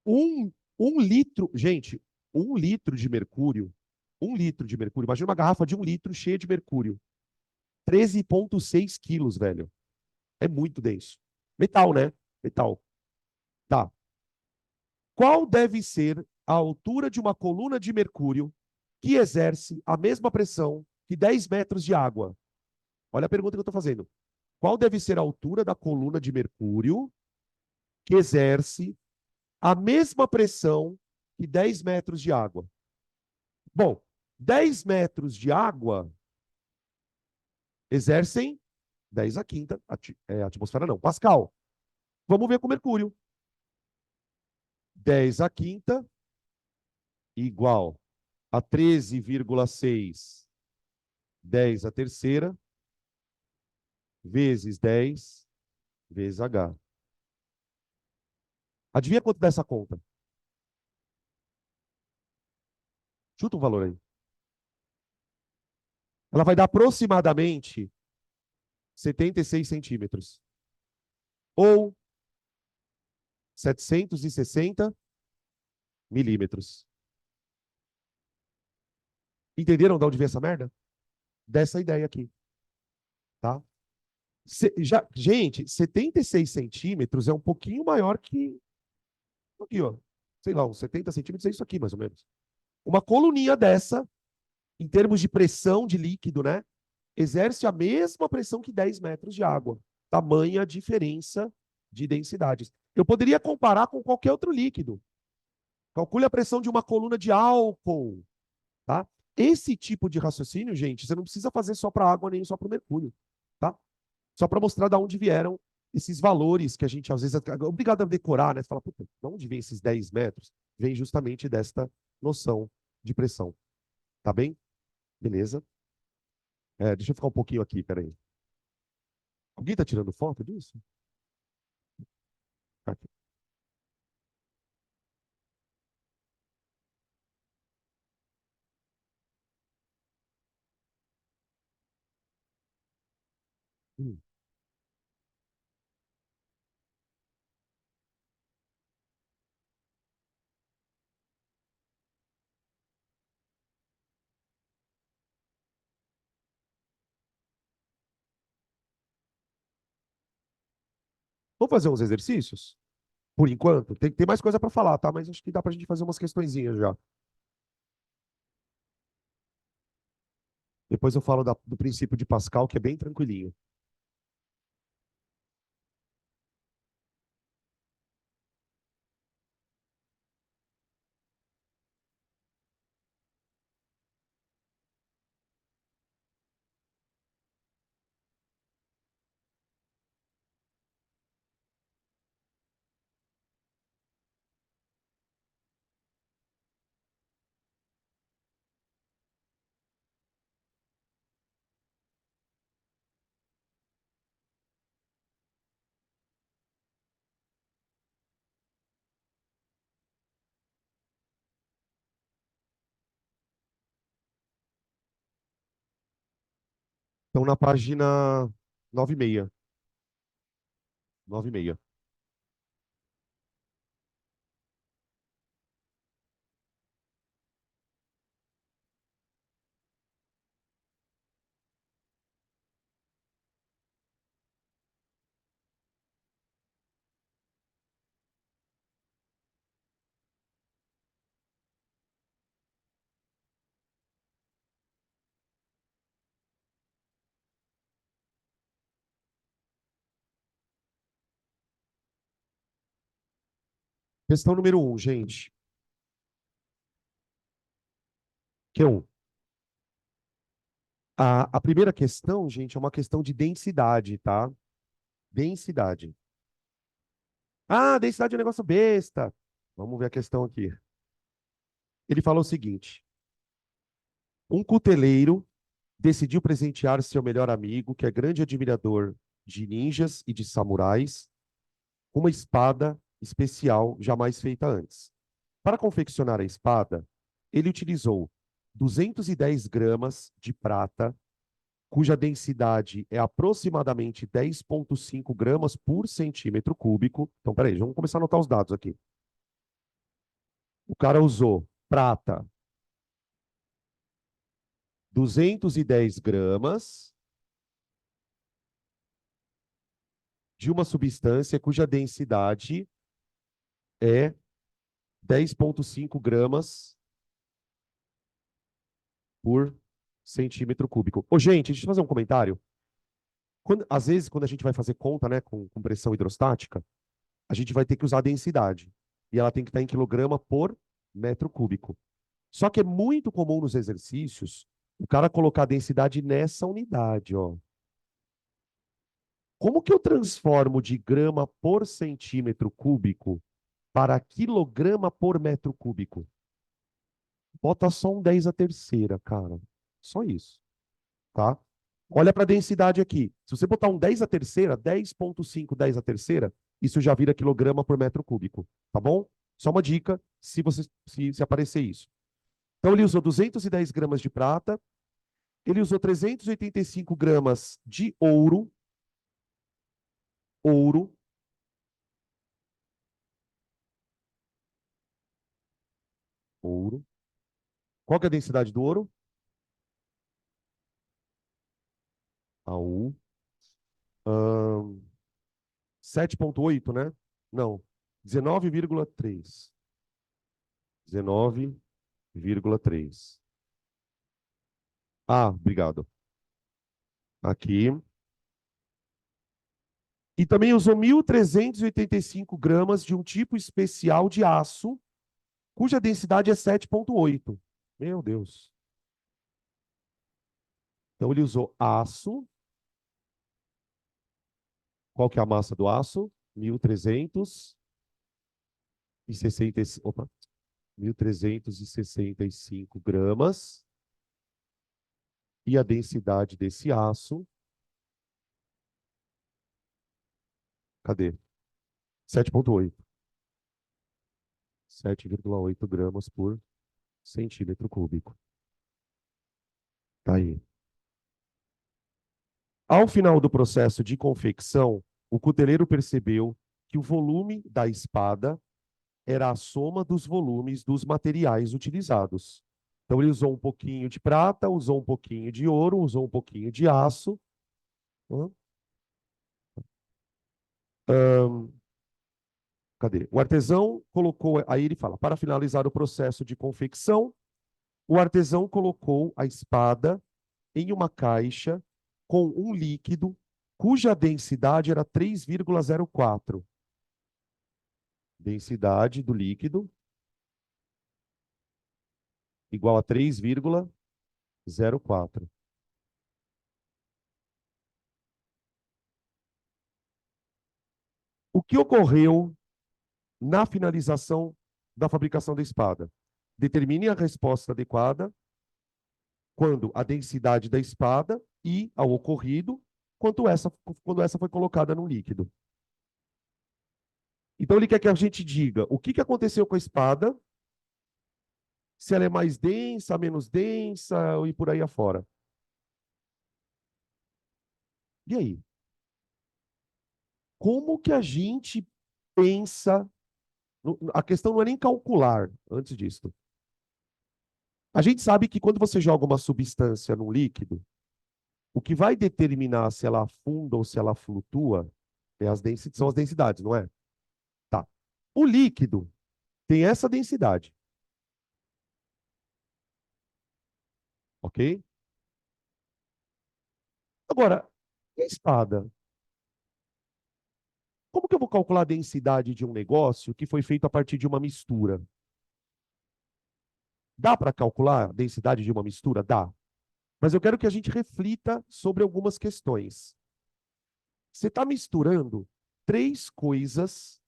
Um litro, gente, 1 litro de mercúrio, 1 litro de mercúrio, imagina uma garrafa de 1 litro cheia de mercúrio. 13,6 quilos, velho. É muito denso. Metal, né? Metal. Tá. Qual deve ser a altura de uma coluna de mercúrio que exerce a mesma pressão que 10 metros de água? Olha a pergunta que eu estou fazendo. Qual deve ser a altura da coluna de mercúrio que exerce a mesma pressão que 10 metros de água? Bom, 10 metros de água exercem 10 a quinta, atmosfera não, Pascal. Vamos ver com Mercúrio. 10 a quinta igual a 13,6 10 a terceira vezes 10 vezes H. Adivinha quanto dá essa conta? Chuta um valor aí. Ela vai dar aproximadamente 76 centímetros. Ou 760 milímetros. Entenderam de onde vem essa merda? Dessa ideia aqui, tá? Gente, 76 centímetros é um pouquinho maior que aqui, ó. Sei lá, uns 70 centímetros é isso aqui, mais ou menos. Uma coluninha dessa, em termos de pressão de líquido, né? Exerce a mesma pressão que 10 metros de água. Tamanha diferença de densidades. Eu poderia comparar com qualquer outro líquido. Calcule a pressão de uma coluna de álcool, tá? Esse tipo de raciocínio, gente, você não precisa fazer só para água nem só para o mercúrio, tá? Só para mostrar de onde vieram esses valores que a gente às vezes é obrigado a decorar, né? Você fala, puta, de onde vem esses 10 metros? Vem justamente desta noção de pressão, tá bem? Beleza. Deixa eu ficar um pouquinho aqui, peraí. Alguém tá tirando foto disso? Aqui. Hum. Vamos fazer uns exercícios? Por enquanto, tem mais coisa para falar, tá? Mas acho que dá para a gente fazer umas questõezinhas já. Depois eu falo do princípio de Pascal, que é bem tranquilinho. Então, na página 9,6. 9,6. Questão número 1, gente. Q1. A primeira questão, gente, é uma questão de densidade, tá? Densidade. Ah, densidade é um negócio besta. Vamos ver a questão aqui. Ele fala o seguinte: um cuteleiro decidiu presentear seu melhor amigo, que é grande admirador de ninjas e de samurais, uma espada especial jamais feita antes. Para confeccionar a espada, ele utilizou 210 gramas de prata, cuja densidade é aproximadamente 10,5 gramas por centímetro cúbico. Então, peraí, vamos começar a anotar os dados aqui. O cara usou prata, 210 gramas de uma substância cuja densidade é 10,5 gramas por centímetro cúbico. Ô, gente, deixa eu fazer um comentário. Às vezes, quando a gente vai fazer conta, né, com pressão hidrostática, a gente vai ter que usar a densidade. E ela tem que estar em quilograma por metro cúbico. Só que é muito comum nos exercícios o cara colocar a densidade nessa unidade, ó. Como que eu transformo de grama por centímetro cúbico para quilograma por metro cúbico? Bota só um 10 a terceira, cara. Só isso, tá? Olha para a densidade aqui. Se você botar um 10 a terceira, 10,5 10 a terceira, isso já vira quilograma por metro cúbico, tá bom? Só uma dica, se aparecer isso. Então, ele usou 210 gramas de prata, ele usou 385 gramas de ouro, ouro, ouro. Qual que é a densidade do ouro? AU. 7,8, né? Não, 19,3. 19,3. Ah, obrigado. Aqui. E também usou 1.385 gramas de um tipo especial de aço, cuja densidade é 7,8. Meu Deus. Então ele usou aço. Qual que é a massa do aço? 1.365, opa, 1.365 gramas. E a densidade desse aço, cadê? 7,8. 7,8 gramas por centímetro cúbico. Tá aí. Ao final do processo de confecção, o cuteleiro percebeu que o volume da espada era a soma dos volumes dos materiais utilizados. Então, ele usou um pouquinho de prata, usou um pouquinho de ouro, usou um pouquinho de aço. Cadê? O artesão colocou. Aí ele fala: para finalizar o processo de confecção, o artesão colocou a espada em uma caixa com um líquido cuja densidade era 3,04. Densidade do líquido igual a 3,04. O que ocorreu na finalização da fabricação da espada? Determine a resposta adequada quando a densidade da espada e ao ocorrido quando essa foi colocada no líquido. Então ele quer que a gente diga o que aconteceu com a espada, se ela é mais densa, menos densa e por aí afora. E aí? Como que a gente pensa? A questão não é nem calcular antes disso. A gente sabe que quando você joga uma substância num líquido, o que vai determinar se ela afunda ou se ela flutua são as densidades, não é? Tá. O líquido tem essa densidade. Ok? Agora, e a espada? calcular a densidade de um negócio que foi feito a partir de uma mistura. Dá para calcular a densidade de uma mistura? Dá. Mas eu quero que a gente reflita sobre algumas questões. Você está misturando três coisas.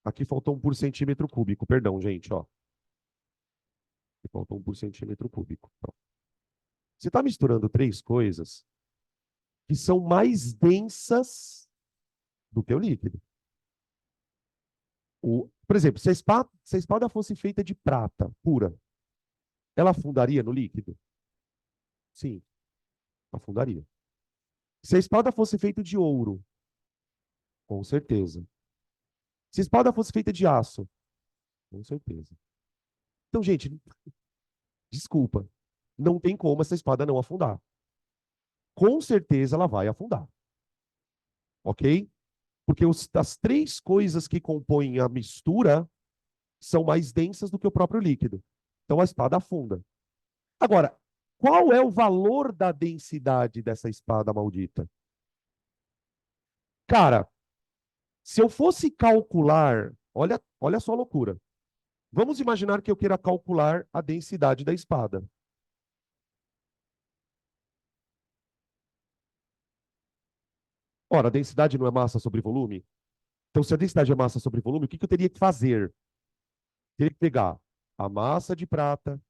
Aqui faltou 1 por centímetro cúbico, perdão, gente, ó. Aqui faltou 1 por centímetro cúbico. Pronto. Você está misturando três coisas que são mais densas do que o líquido. Por exemplo, se a espada fosse feita de prata pura, ela afundaria no líquido? Sim, afundaria. Se a espada fosse feita de ouro, com certeza. Se a espada fosse feita de aço, com certeza. Então, gente, desculpa, não tem como essa espada não afundar. Com certeza ela vai afundar. Ok? Porque as três coisas que compõem a mistura são mais densas do que o próprio líquido. Então a espada afunda. Agora, qual é o valor da densidade dessa espada maldita? Cara, se eu fosse calcular, olha só a loucura. Vamos imaginar que eu queira calcular a densidade da espada. Ora, a densidade não é massa sobre volume? Então, se a densidade é massa sobre volume, o que eu teria que fazer? Teria que pegar a massa de prata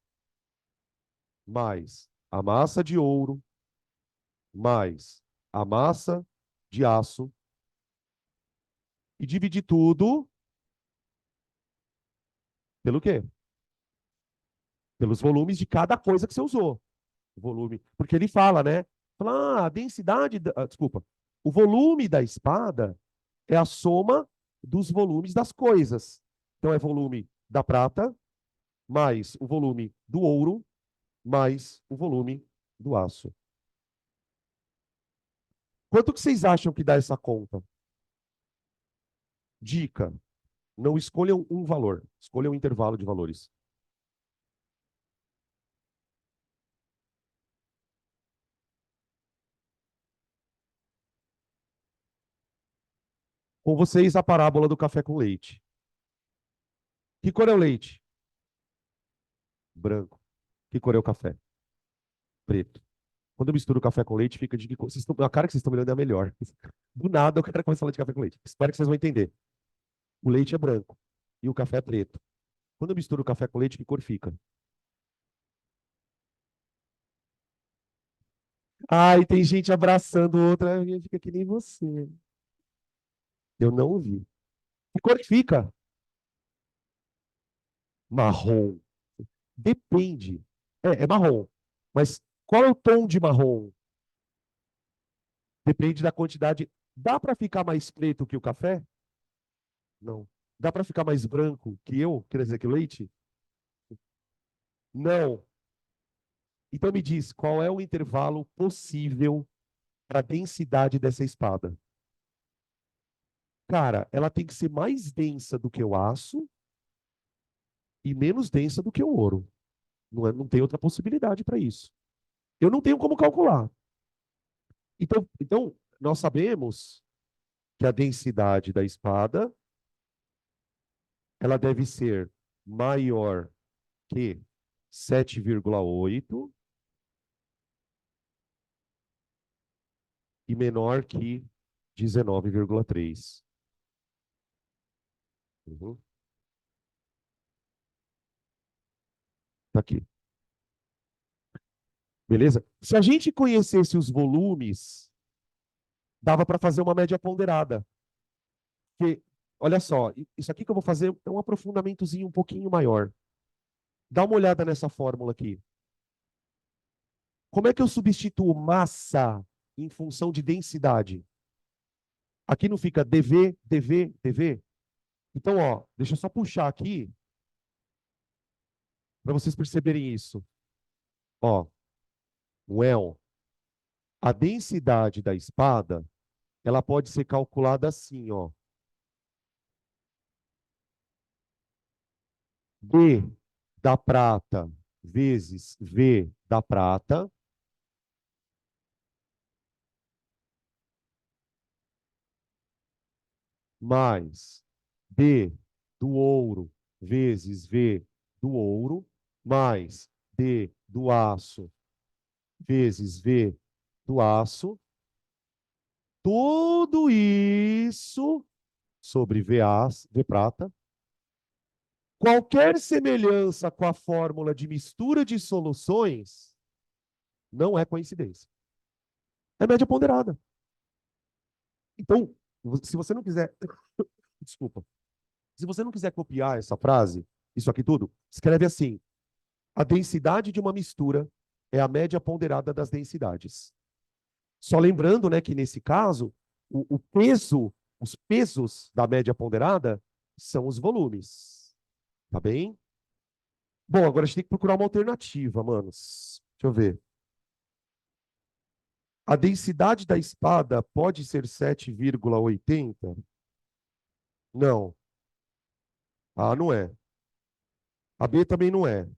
mais a massa de ouro mais a massa de aço e dividir tudo pelo quê? Pelos volumes de cada coisa que você usou. O volume, porque ele fala, né? Fala, a densidade, desculpa, o volume da espada é a soma dos volumes das coisas. Então é volume da prata mais o volume do ouro mais o volume do aço. Quanto que vocês acham que dá essa conta? Dica: não escolham um valor, escolham um intervalo de valores. Com vocês, a parábola do café com leite. Que cor é o leite? Branco. Que cor é o café? Preto. Quando eu misturo café com leite, fica de que cor? A cara que vocês estão me olhando é a melhor. Do nada, eu quero começar a falar de café com leite. Espero que vocês vão entender. O leite é branco e o café é preto. Quando eu misturo café com leite, que cor fica? Ai, tem gente abraçando outra, fica que nem você. Eu não ouvi. Que cor que fica? Marrom. Depende. É marrom. Mas qual é o tom de marrom? Depende da quantidade. Dá para ficar mais preto que o café? Não. Dá para ficar mais branco que eu? Quer dizer, que o leite? Não. Então me diz, qual é o intervalo possível para a densidade dessa espada? Cara, ela tem que ser mais densa do que o aço e menos densa do que o ouro. Não tem outra possibilidade para isso. Eu não tenho como calcular. Então, nós sabemos que a densidade da espada ela deve ser maior que 7,8 e menor que 19,3. Uhum. Tá aqui. Beleza? Se a gente conhecesse os volumes, dava para fazer uma média ponderada. Porque, olha só, isso aqui que eu vou fazer é um aprofundamentozinho um pouquinho maior. Dá uma olhada nessa fórmula aqui. Como é que eu substituo massa em função de densidade? Aqui não fica dV, dV, dV? Então, ó, deixa eu só puxar aqui para vocês perceberem isso. Ó, well, a densidade da espada, ela pode ser calculada assim, ó. D da prata vezes V da prata mais D do ouro vezes V do ouro, mais D do aço vezes V do aço. Tudo isso sobre V prata. Qualquer semelhança com a fórmula de mistura de soluções não é coincidência. É média ponderada. Então, se você não quiser... Desculpa. Se você não quiser copiar essa frase, isso aqui tudo, escreve assim: a densidade de uma mistura é a média ponderada das densidades. Só lembrando, né, que nesse caso, o peso, os pesos da média ponderada são os volumes. Tá bem? Bom, agora a gente tem que procurar uma alternativa, manos. Deixa eu ver. A densidade da espada pode ser 7,80? Não. A não é. A B também não é.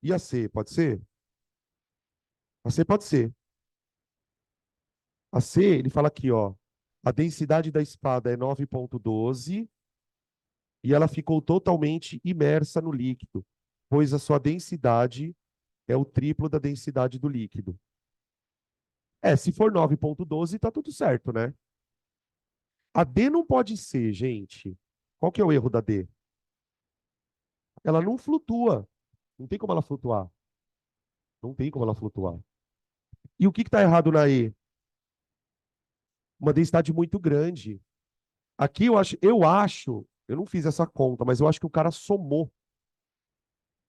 E a C, pode ser? A C pode ser. A C, ele fala aqui, ó. A densidade da espada é 9,12 e ela ficou totalmente imersa no líquido, pois a sua densidade é o triplo da densidade do líquido. Se for 9,12, tá tudo certo, né? A D não pode ser, gente. Qual que é o erro da D? Ela não flutua. Não tem como ela flutuar. Não tem como ela flutuar. E o que está errado na E? Uma densidade muito grande. Aqui eu não fiz essa conta, mas eu acho que o cara somou.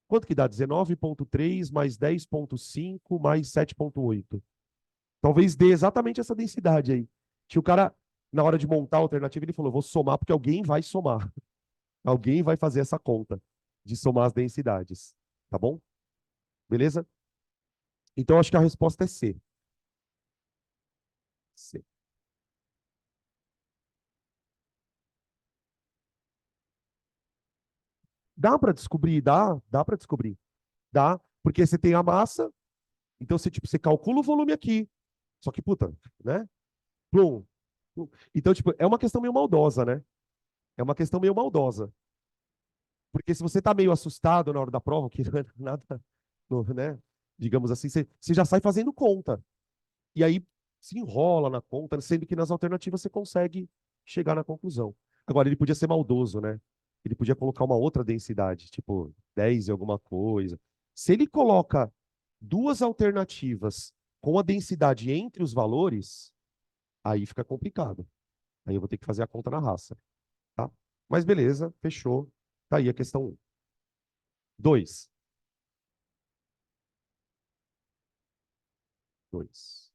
Quanto que dá? 19,3 mais 10,5 mais 7,8. Talvez dê exatamente essa densidade aí. Que o cara, na hora de montar a alternativa, ele falou: vou somar porque alguém vai somar. Alguém vai fazer essa conta de somar as densidades. Tá bom? Beleza? Então, acho que a resposta é C. C. Dá para descobrir? Dá para descobrir. Dá, porque você tem a massa, então você, tipo, você calcula o volume aqui. Só que, puta, né? Plum, plum. Então, tipo, é uma questão meio maldosa, né? É uma questão meio maldosa. Porque se você tá meio assustado na hora da prova, que não é nada, né? Digamos assim, você já sai fazendo conta. E aí se enrola na conta, sendo que nas alternativas você consegue chegar na conclusão. Agora, ele podia ser maldoso, né? Ele podia colocar uma outra densidade, tipo 10 e alguma coisa. Se ele coloca duas alternativas com a densidade entre os valores, aí fica complicado. Aí eu vou ter que fazer a conta na raça, tá? Mas beleza, fechou. Tá aí a questão 1. 2. 2.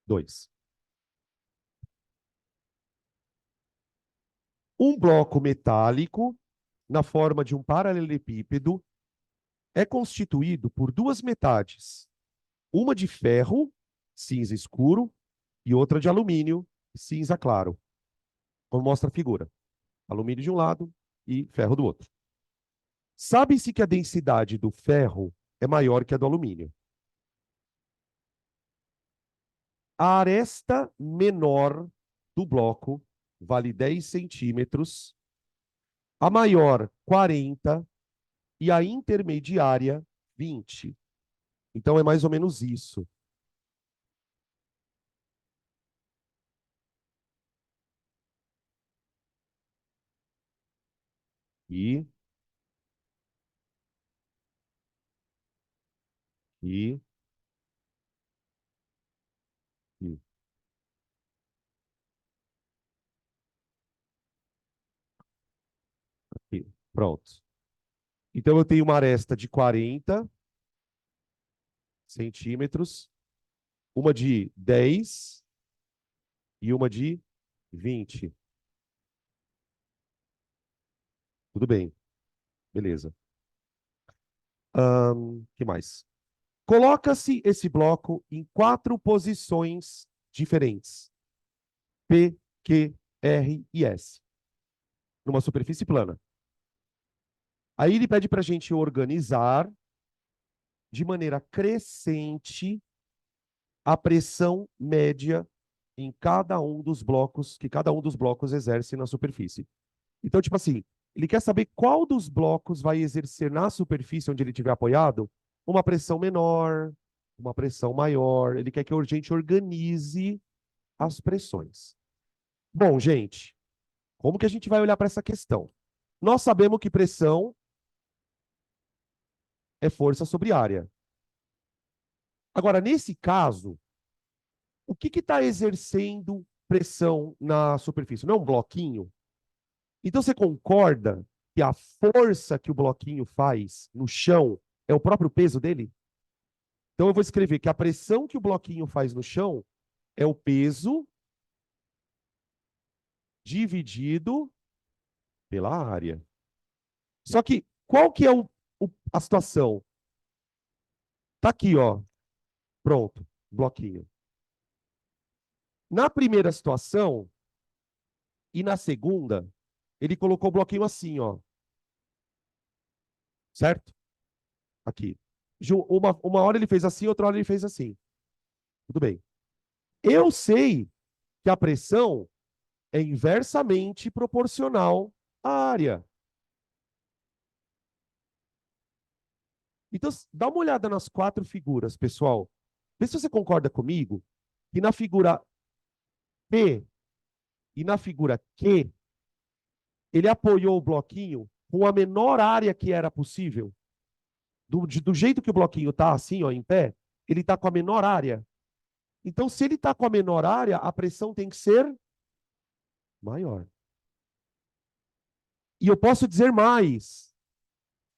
Dois. Um bloco metálico, na forma de um paralelepípedo, é constituído por duas metades, uma de ferro, cinza escuro, e outra de alumínio, cinza claro. Como mostra a figura. Alumínio de um lado e ferro do outro. Sabe-se que a densidade do ferro é maior que a do alumínio. A aresta menor do bloco vale 10 centímetros, a maior 40 e a intermediária 20. Então é mais ou menos isso. E, e, e. Aqui. Pronto. Então eu tenho uma aresta de 40 centímetros, uma de 10 e uma de 20. Tudo bem, beleza. Que mais? Coloca-se esse bloco em 4 posições diferentes. P, Q, R e S. numa superfície plana. Aí ele pede para a gente organizar de maneira crescente a pressão média em cada um dos blocos, que cada um dos blocos exerce na superfície. Então, tipo assim, ele quer saber qual dos blocos vai exercer na superfície onde ele estiver apoiado uma pressão menor, uma pressão maior. Ele quer que a gente organize as pressões. Bom, gente, como que a gente vai olhar para essa questão? Nós sabemos que pressão é força sobre área. Agora, nesse caso, o que está exercendo pressão na superfície? Não é um bloquinho? Então você concorda que a força que o bloquinho faz no chão é o próprio peso dele? Então eu vou escrever que a pressão que o bloquinho faz no chão é o peso dividido pela área. Só que qual que é a situação? Tá aqui, ó. Pronto, bloquinho. Na primeira situação e na segunda, ele colocou o bloquinho assim, ó. Certo? Aqui. Uma hora ele fez assim, outra hora ele fez assim. Tudo bem. Eu sei que a pressão é inversamente proporcional à área. Então, dá uma olhada nas 4 figuras, pessoal. Vê se você concorda comigo que na figura P e na figura Q, ele apoiou o bloquinho com a menor área que era possível. Do jeito que o bloquinho está assim, ó, em pé, ele está com a menor área. Então, se ele está com a menor área, a pressão tem que ser maior. E eu posso dizer mais.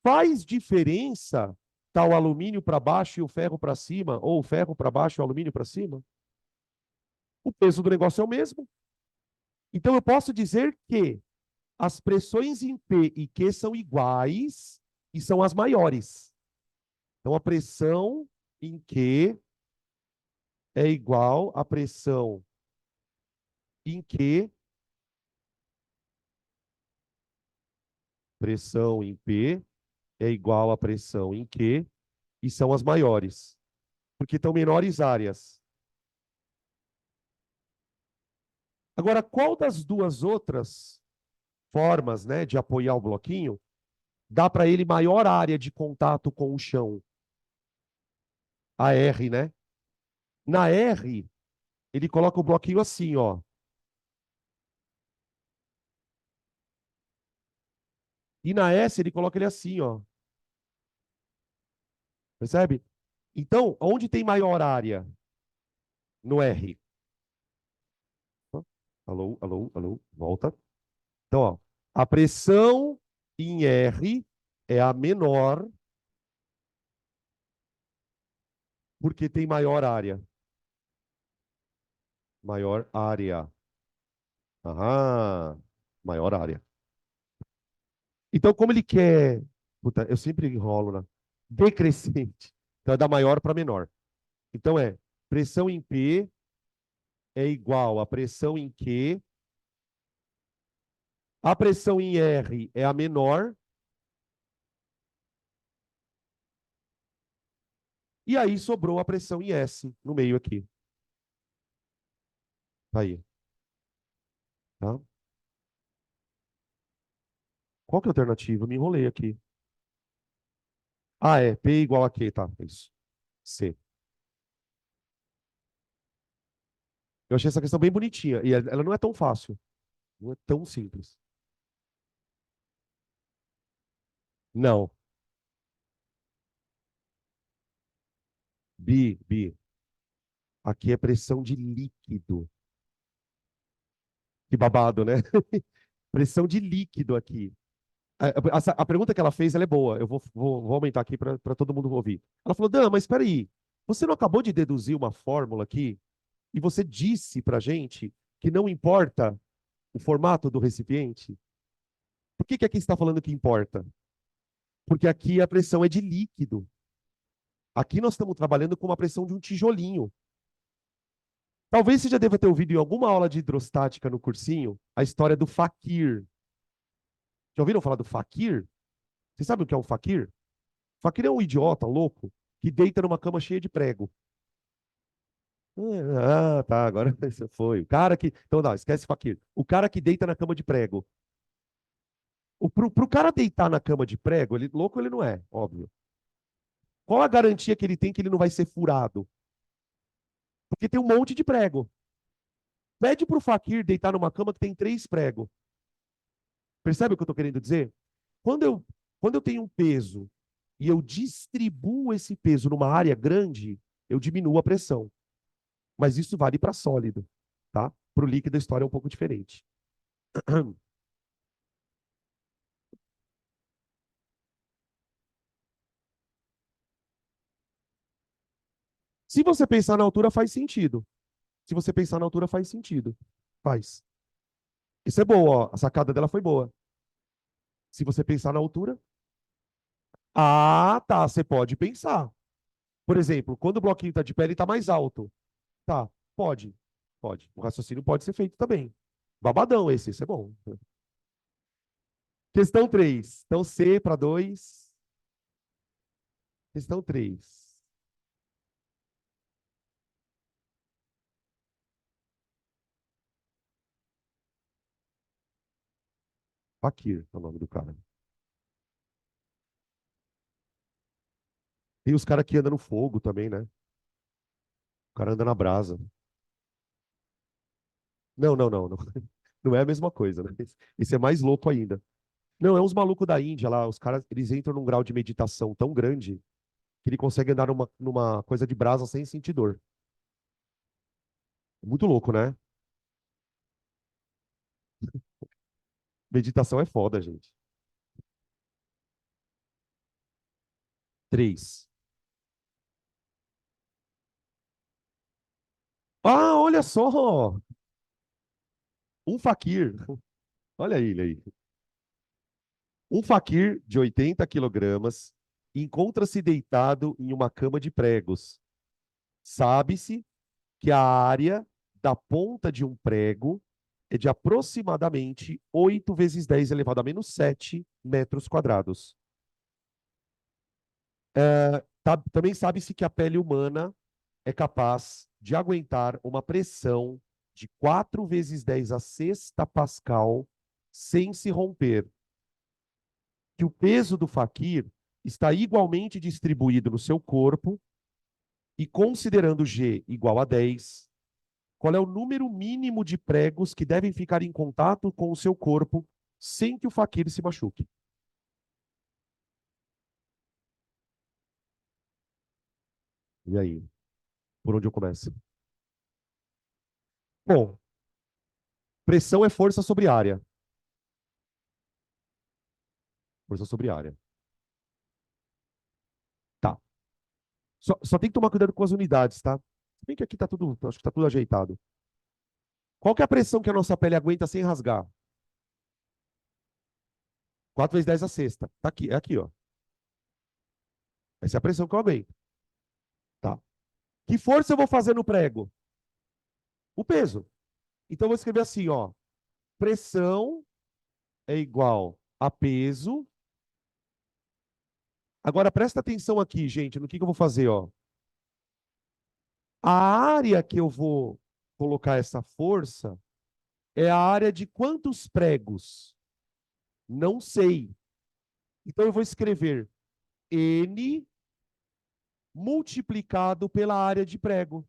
Faz diferença tá o alumínio para baixo e o ferro para cima, ou o ferro para baixo e o alumínio para cima? O peso do negócio é o mesmo. Então eu posso dizer que as pressões em P e Q são iguais e são as maiores. Então a pressão em Q é igual à pressão em Q, pressão em P é igual à pressão em Q, e são as maiores, porque estão menores áreas. Agora, qual das duas outras formas, né, de apoiar o bloquinho dá para ele maior área de contato com o chão? A R, né? Na R, ele coloca o bloquinho assim, ó. E na S, ele coloca ele assim, ó. Percebe? Então, onde tem maior área? No R. Alô, alô, alô, volta. Então, ó, a pressão em R é a menor porque tem maior área. Maior área. Aham, maior área. Então, como ele quer. Puta, eu sempre enrolo, né? Decrescente. Então, é da maior para menor. Então, é pressão em P é igual a pressão em Q. A pressão em R é a menor. E aí sobrou a pressão em S no meio aqui. Tá aí. Tá? Qual que é a alternativa? Me enrolei aqui. Ah, é. P igual a Q, tá. Isso. C. Eu achei essa questão bem bonitinha. E ela não é tão fácil. Não é tão simples. Não. Bi. Aqui é pressão de líquido. Que babado, né? Pressão de líquido aqui. A pergunta que ela fez, ela é boa. Eu vou aumentar aqui para todo mundo ouvir. Ela falou, Dan, mas espera aí. Você não acabou de deduzir uma fórmula aqui? E você disse para gente que não importa o formato do recipiente? Por que aqui está falando que importa? Porque aqui a pressão é de líquido. Aqui nós estamos trabalhando com uma pressão de um tijolinho. Talvez você já deva ter ouvido em alguma aula de hidrostática no cursinho a história do faquir. Já ouviram falar do fakir? Vocês sabem o que é um fakir? Fakir é um idiota louco que deita numa cama cheia de prego. Ah, tá, agora você foi. O cara que. Então, não, esquece fakir. O cara que deita na cama de prego. Pro cara deitar na cama de prego, ele louco ele não é, óbvio. Qual a garantia que ele tem que ele não vai ser furado? Porque tem um monte de prego. Pede pro fakir deitar numa cama que tem 3 pregos. Percebe o que eu estou querendo dizer? Quando eu, quando eu tenho um peso e eu distribuo esse peso numa área grande, eu diminuo a pressão. Mas isso vale para sólido, tá? Para o líquido a história é um pouco diferente. Se você pensar na altura, faz sentido. Se você pensar na altura, faz sentido. Faz. Isso é boa, ó. A sacada dela foi boa. Se você pensar na altura. Ah, tá. Você pode pensar. Por exemplo, quando o bloquinho está de pé, ele está mais alto. Tá, pode. Pode. O raciocínio pode ser feito também. Babadão esse é bom. Questão 3. Então, C para 2. Questão 3. Fakir é o nome do cara. Tem os caras que andam no fogo também, né? O cara anda na brasa. Não, não, não, não. Não é a mesma coisa, né? Esse é mais louco ainda. Não, é uns malucos da Índia lá. Os caras, eles entram num grau de meditação tão grande que ele consegue andar numa coisa de brasa sem sentir dor. Muito louco, né? Meditação é foda, gente. 3. Ah, olha só! Um faquir. Olha ele aí. Um faquir de 80 quilogramas encontra-se deitado em uma cama de pregos. Sabe-se que a área da ponta de um prego é de aproximadamente 8 vezes 10 elevado a menos 7 metros quadrados. Também sabe-se que a pele humana é capaz de aguentar uma pressão de 4 vezes 10 a sexta Pascal sem se romper. Que o peso do faquir está igualmente distribuído no seu corpo e considerando G igual a 10, qual é o número mínimo de pregos que devem ficar em contato com o seu corpo sem que o faquir se machuque? E aí? Por onde eu começo? Bom, pressão é força sobre área. Força sobre área. Tá. Só tem que tomar cuidado com as unidades, tá? Se bem que aqui tá tudo, acho que tá tudo ajeitado. Qual que é a pressão que a nossa pele aguenta sem rasgar? 4 vezes 10 a sexta. Tá aqui, é aqui, ó. Essa é a pressão que eu aguento. Tá. Que força eu vou fazer no prego? O peso. Então eu vou escrever assim, ó. Pressão é igual a peso. Agora presta atenção aqui, gente, no que eu vou fazer, ó. A área que eu vou colocar essa força é a área de quantos pregos? Não sei. Então eu vou escrever N multiplicado pela área de prego.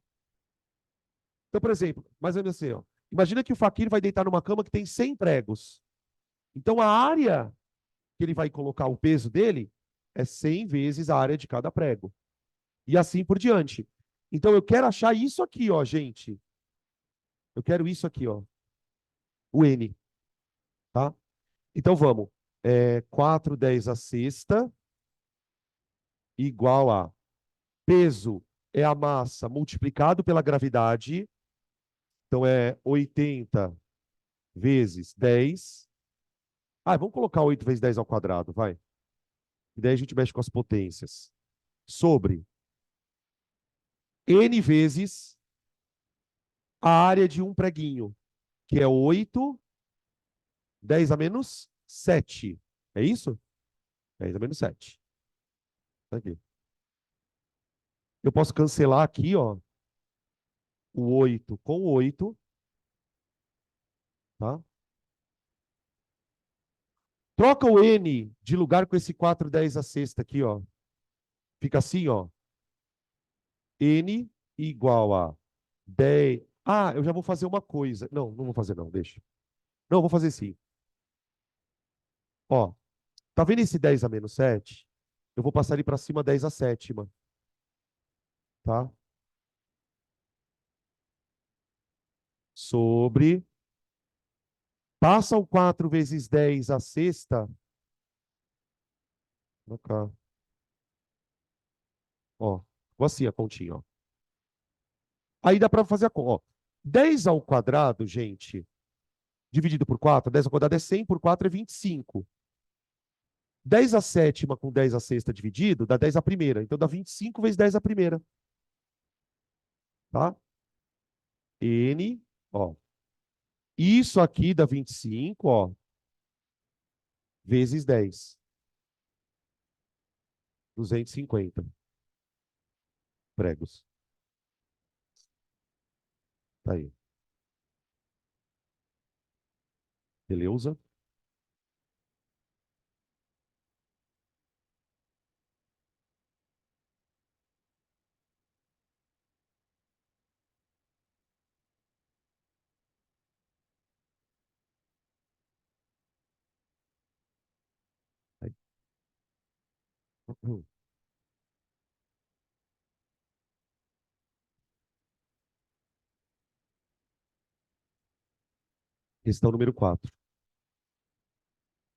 Então, por exemplo, mais ou menos assim, ó. Imagina que o faquir vai deitar numa cama que tem 100 pregos. Então a área que ele vai colocar o peso dele é 100 vezes a área de cada prego. E assim por diante. Então eu quero achar isso aqui, ó, gente. Eu quero isso aqui, ó. O N, tá? Então vamos. 4 10 a sexta igual a peso é a massa multiplicado pela gravidade. Então é 80 vezes 10. Ah, vamos colocar 8 vezes 10 ao quadrado, vai. E daí a gente mexe com as potências. Sobre N vezes a área de um preguinho, que é 8, 10 a menos 7. É isso? 10 a menos 7. Aqui. Eu posso cancelar aqui, ó, o 8 com o 8, tá? Troca o N de lugar com esse 4, 10 a sexta aqui, ó. Fica assim, ó. N igual a 10. Ah, eu já vou fazer uma coisa. Não, não vou fazer não, deixa. Não, vou fazer sim. Ó, tá vendo esse 10 a menos 7? Eu vou passar ele para cima 10 a sétima, tá? Sobre. Passa o 4 vezes 10 a sexta. Cá. Ó, ficou assim a continha, ó. Aí dá para fazer a conta, ó. 10 ao quadrado, gente, dividido por 4, 10 ao quadrado é 100, por 4 é 25. 10 a sétima com 10 a sexta dividido dá 10 a primeira. Então dá 25 vezes 10 a primeira. Tá? N, ó. Isso aqui dá 25, ó, vezes 10. 250 pregos. Tá aí. Beleza? Aí. Questão número 4.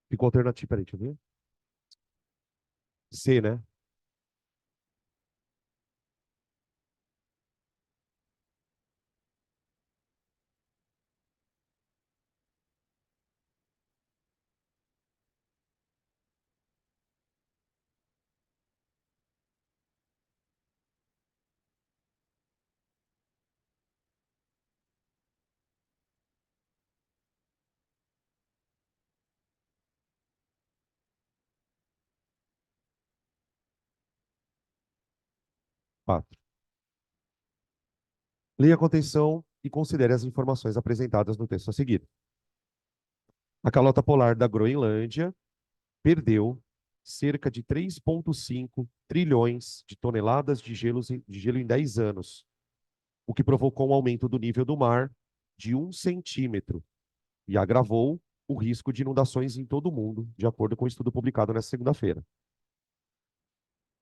Ficou alternativo. Peraí, deixa eu ver. C, né? Quatro. Leia com atenção e considere as informações apresentadas no texto a seguir. A calota polar da Groenlândia perdeu cerca de 3,5 trilhões de toneladas de gelo em 10 anos, o que provocou um aumento do nível do mar de 1 centímetro e agravou o risco de inundações em todo o mundo, de acordo com o estudo publicado nesta segunda-feira.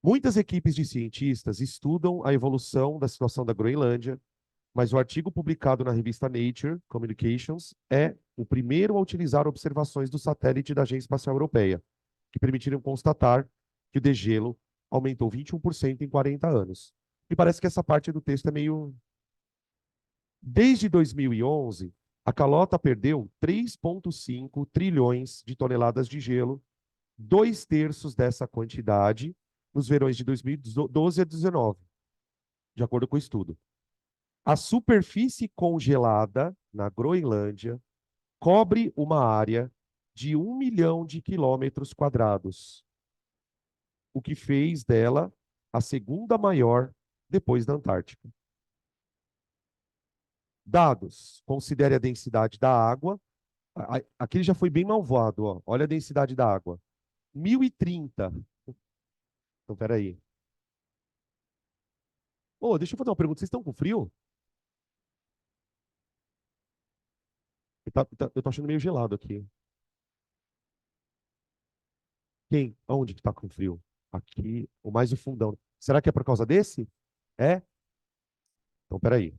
Muitas equipes de cientistas estudam a evolução da situação da Groenlândia, mas o artigo publicado na revista Nature Communications é o primeiro a utilizar observações do satélite da Agência Espacial Europeia, que permitiram constatar que o degelo aumentou 21% em 40 anos. E parece que essa parte do texto é meio... Desde 2011, a calota perdeu 3,5 trilhões de toneladas de gelo, 2/3 dessa quantidade nos verões de 2012 a 2019, de acordo com o estudo. A superfície congelada na Groenlândia cobre uma área de 1 milhão de quilômetros quadrados, o que fez dela a segunda maior depois da Antártica. Dados. Considere a densidade da água. Aqui já foi bem malvado, ó. Olha a densidade da água. 1030. Então, peraí. Ô, deixa eu fazer uma pergunta. Vocês estão com frio? Eu tô achando meio gelado aqui. Quem? Onde que tá com frio? Aqui, o mais o fundão. Será que é por causa desse? É? Então, peraí.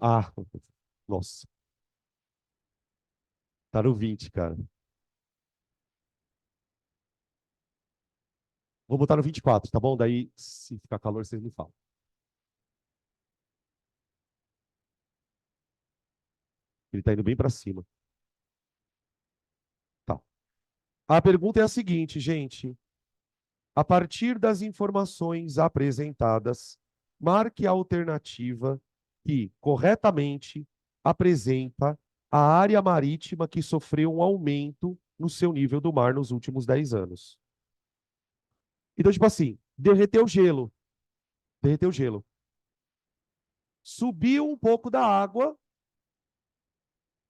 Ah, nossa. Tá no 20, cara. Vou botar no 24, tá bom? Daí, se ficar calor, vocês me falam. Ele tá indo bem para cima. Tá. A pergunta é a seguinte, gente. A partir das informações apresentadas, marque a alternativa que corretamente apresenta a área marítima que sofreu um aumento no seu nível do mar nos últimos 10 anos. Então, tipo assim, derreteu o gelo. Derreteu o gelo. Subiu um pouco da água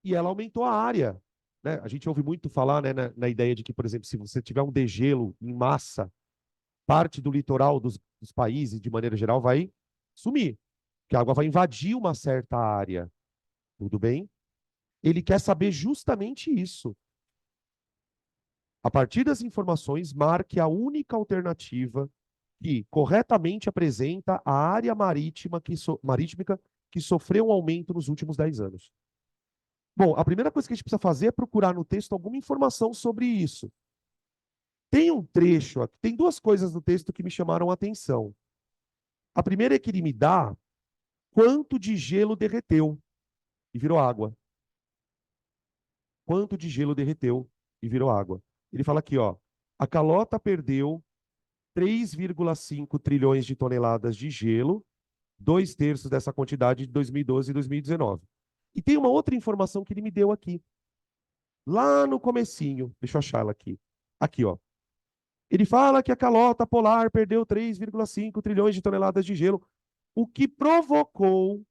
e ela aumentou a área. Né? A gente ouve muito falar, né, na ideia de que, por exemplo, se você tiver um degelo em massa, parte do litoral dos países, de maneira geral, vai sumir. Que a água vai invadir uma certa área. Tudo bem? Ele quer saber justamente isso. A partir das informações, marque a única alternativa que corretamente apresenta a área marítima que sofreu um aumento nos últimos 10 anos. Bom, a primeira coisa que a gente precisa fazer é procurar no texto alguma informação sobre isso. Tem um trecho, tem duas coisas no texto que me chamaram a atenção. A primeira é que ele me dá quanto de gelo derreteu e virou água. Quanto de gelo derreteu e virou água. Ele fala aqui, ó, a calota perdeu 3,5 trilhões de toneladas de gelo, 2/3 dessa quantidade de 2012 e 2019. E tem uma outra informação que ele me deu aqui. Lá no comecinho, deixa eu achar ela aqui. Aqui, ó. Ele fala que a calota polar perdeu 3,5 trilhões de toneladas de gelo, o que provocou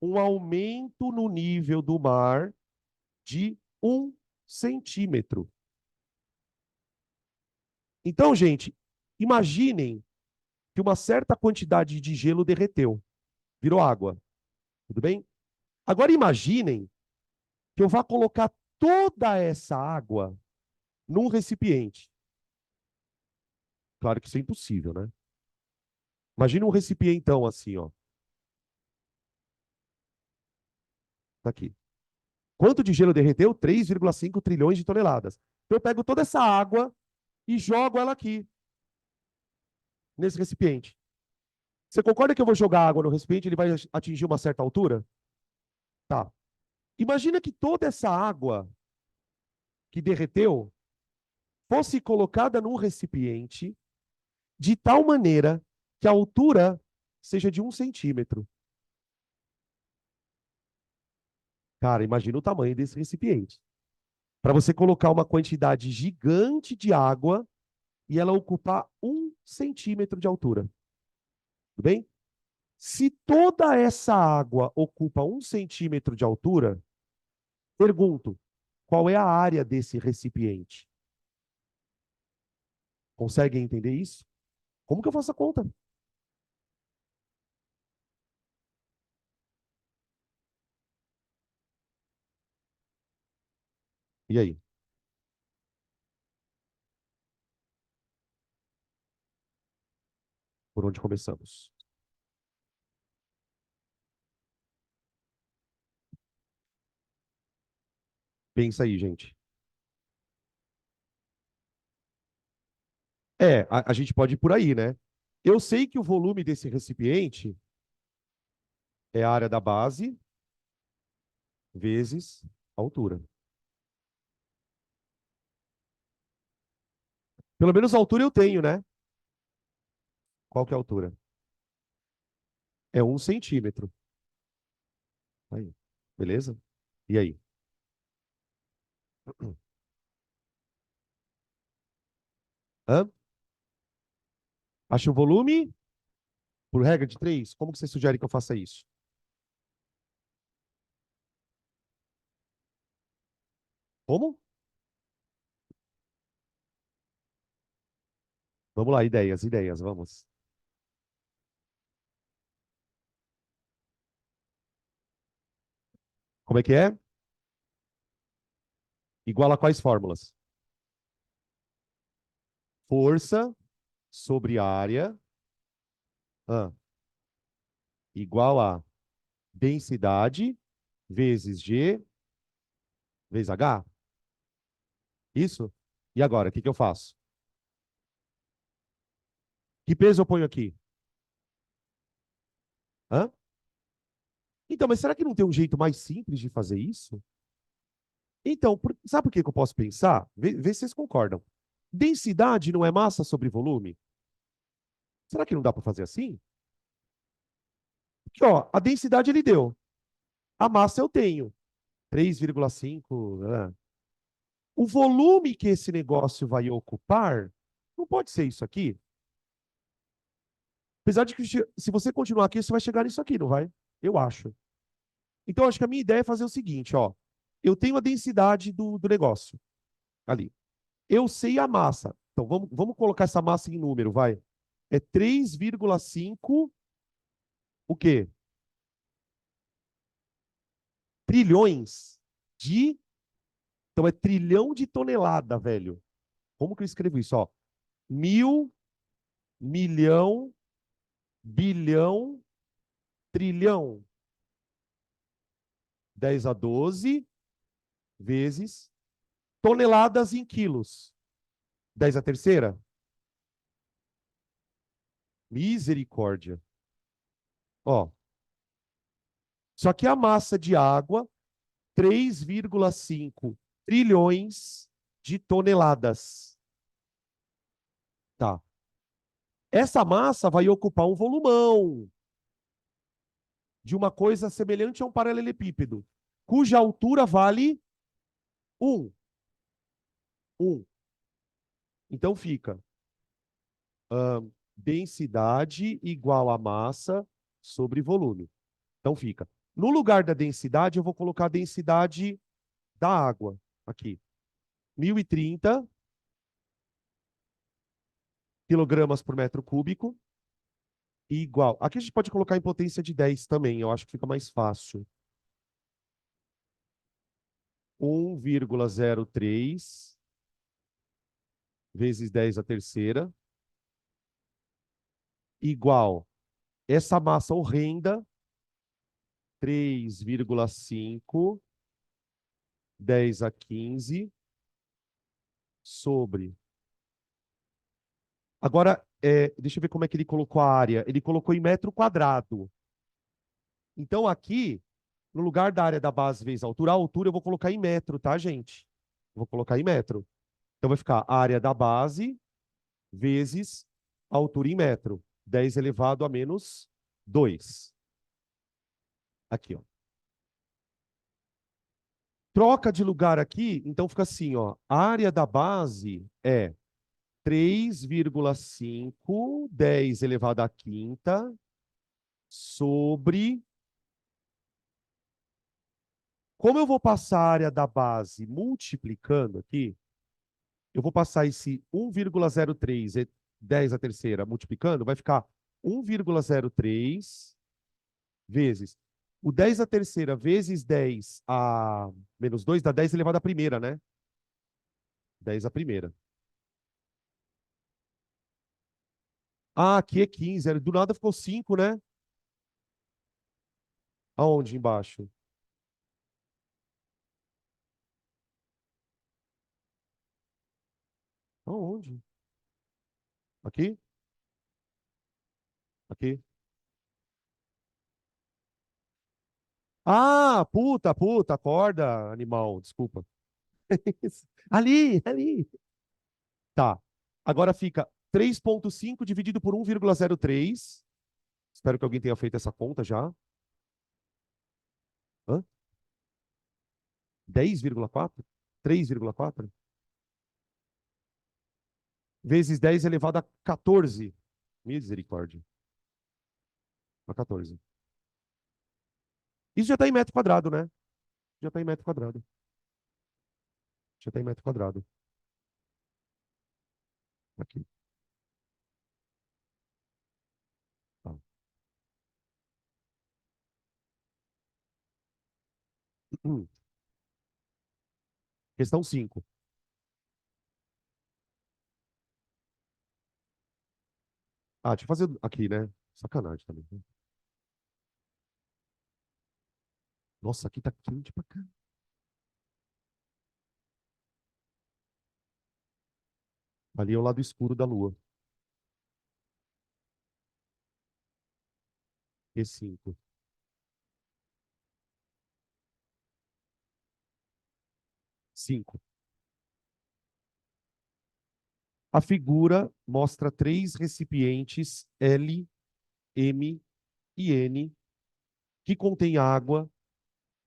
um aumento no nível do mar de 1 centímetro. Então, gente, imaginem que uma certa quantidade de gelo derreteu, virou água. Tudo bem? Agora imaginem que eu vá colocar toda essa água num recipiente. Claro que isso é impossível, né? Imagina um recipientão assim, ó. Tá aqui. Quanto de gelo derreteu? 3,5 trilhões de toneladas. Então eu pego toda essa água e jogo ela aqui, nesse recipiente. Você concorda que eu vou jogar água no recipiente e ele vai atingir uma certa altura? Tá. Imagina que toda essa água que derreteu fosse colocada num recipiente de tal maneira que a altura seja de 1 centímetro. Cara, imagina o tamanho desse recipiente. Para você colocar uma quantidade gigante de água e ela ocupar 1 centímetro de altura. Tudo bem? Se toda essa água ocupa 1 centímetro de altura, pergunto, qual é a área desse recipiente? Conseguem entender isso? Como que eu faço a conta? E aí? Por onde começamos? Pensa aí, gente. A gente pode ir por aí, né? Eu sei que o volume desse recipiente é a área da base vezes a altura. Pelo menos a altura eu tenho, né? Qual que é a altura? É 1 centímetro. Aí, beleza? E aí? Hã? Acha o volume por regra de 3? Como que você sugere que eu faça isso? Como? Vamos lá, ideias, vamos. Como é que é? Igual a quais fórmulas? Força sobre área, ah, igual a densidade vezes G vezes H. Isso? E agora, o que que eu faço? Que peso eu ponho aqui? Hã? Então, mas será que não tem um jeito mais simples de fazer isso? Então, sabe por que que eu posso pensar? Vê se vocês concordam. Densidade não é massa sobre volume? Será que não dá para fazer assim? Porque, ó, a densidade ele deu. A massa eu tenho. 3,5. O volume que esse negócio vai ocupar não pode ser isso aqui. Apesar de que se você continuar aqui, você vai chegar nisso aqui, não vai? Eu acho. Então, acho que a minha ideia é fazer o seguinte, ó. Eu tenho a densidade do negócio ali. Eu sei a massa. Então, vamos colocar essa massa em número, vai. É 3,5 o quê? Trilhões de... Então, é trilhão de tonelada, velho. Como que eu escrevo isso, ó? 1.000, milhão, bilhão, trilhão. 10 a 12 vezes toneladas em quilos. 10 a terceira? Misericórdia. Ó, só que a massa de água, 3,5 trilhões de toneladas. Tá. Essa massa vai ocupar um volumão de uma coisa semelhante a um paralelepípedo, cuja altura vale 1. 1. Então fica densidade igual a massa sobre volume. Então fica. No lugar da densidade, eu vou colocar a densidade da água aqui. 1.030 quilogramas por metro cúbico igual. Aqui a gente pode colocar em potência de 10 também, eu acho que fica mais fácil. 1,03 vezes 10 a terceira igual essa massa horrenda, 3,5, 10 a 15, sobre. Agora, deixa eu ver como é que ele colocou a área. Ele colocou em metro quadrado. Então, aqui, no lugar da área da base vezes a altura eu vou colocar em metro, tá, gente? Vou colocar em metro. Então, vai ficar a área da base vezes a altura em metro. 10 elevado a menos 2. Aqui, ó. Troca de lugar aqui, então fica assim, ó. A área da base é 3,5, 10 elevado à quinta, sobre... Como eu vou passar a área da base multiplicando aqui, eu vou passar esse 1,03, 10 a terceira, multiplicando, vai ficar 1,03 vezes o 10 a terceira vezes 10 a menos 2 dá 10 elevado à primeira, né? 10 à primeira. Ah, aqui é 15. Do nada ficou 5, né? Aonde embaixo? Aonde? Aqui? Aqui? Ah, puta, acorda, animal, desculpa. Ali, ali. Tá. Agora fica 3,5 dividido por 1,03. Espero que alguém tenha feito essa conta já. Hã? 10,4? 3,4? Vezes 10 elevado a 14. Misericórdia. A 14. Isso já está em metro quadrado, né? Já está em metro quadrado. Já está em metro quadrado. Aqui. Tá. Questão 5. Ah, deixa eu fazer aqui, né? Sacanagem também. Nossa, aqui tá quente pra cá. Ali é o lado escuro da Lua. E5. 5. A figura mostra 3 recipientes L, M e N que contêm água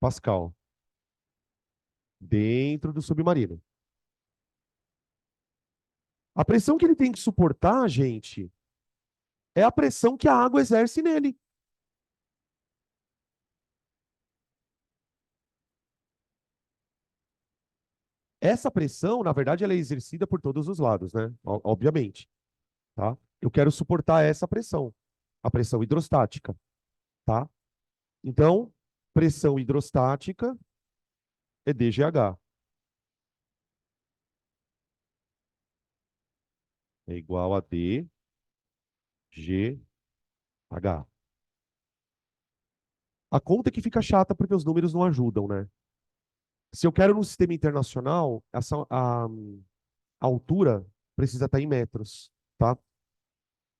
Pascal. Dentro do submarino. A pressão que ele tem que suportar, gente, é a pressão que a água exerce nele. Essa pressão, na verdade, ela é exercida por todos os lados, né? Obviamente, tá? Eu quero suportar essa pressão, a pressão hidrostática, tá? Então, pressão hidrostática é DGH. É igual a DGH. A conta que fica chata porque os números não ajudam, né? Se eu quero no sistema internacional, a altura precisa estar em metros, tá?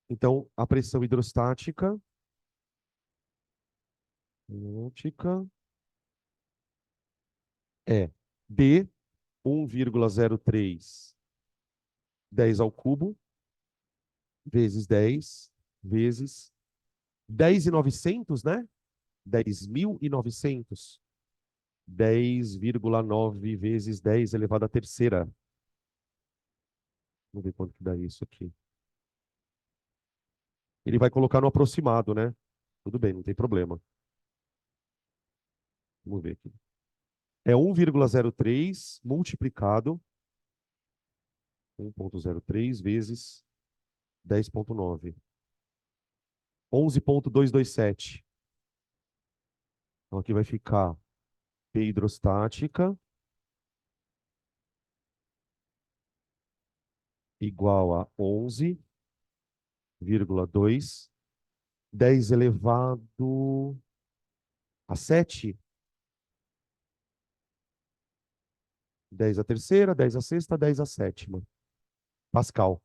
Então, a pressão hidrostática é D 1,03 10 ao cubo vezes 10 vezes 10.900, né? 10.900. 10,9 vezes 10 elevado à terceira. Vamos ver quanto que dá isso aqui. Ele vai colocar no aproximado, né? Tudo bem, não tem problema. Vamos ver aqui. É 1,03 multiplicado 1,03 vezes 10,9. 11,227. Então aqui vai ficar P hidrostática igual a 11,2 10 elevado a 7. 10 a terceira, 10 a sexta, 10 a sétima. Pascal.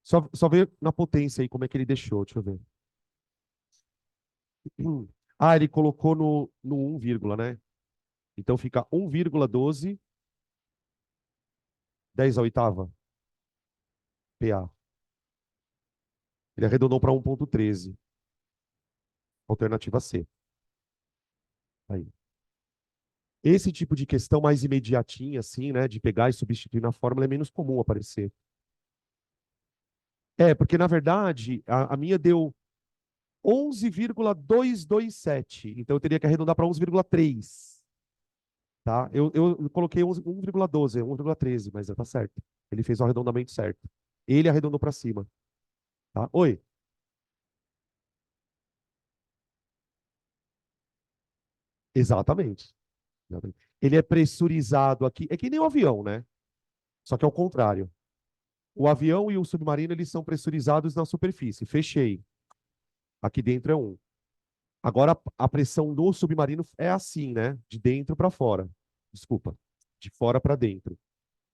Só ver na potência aí como é que ele deixou. Deixa eu ver. Ah, ele colocou no 1, né? Então fica 1,12 10 a oitava. PA. Ele arredondou para 1,13. Alternativa C. Aí. Esse tipo de questão mais imediatinha, assim, né? De pegar e substituir na fórmula é menos comum aparecer. É, porque na verdade a minha deu 11,227. Então eu teria que arredondar para 11,3. Tá? Eu coloquei 1,12, 1,13, mas tá certo. Ele fez o arredondamento certo. Ele arredondou para cima. Tá? Oi. Exatamente. Ele é pressurizado aqui. É que nem o avião, né? Só que é o contrário. O avião e o submarino, eles são pressurizados na superfície. Fechei. Aqui dentro é 1. Agora, a pressão do submarino é assim, né? De dentro para fora. Desculpa. De fora para dentro.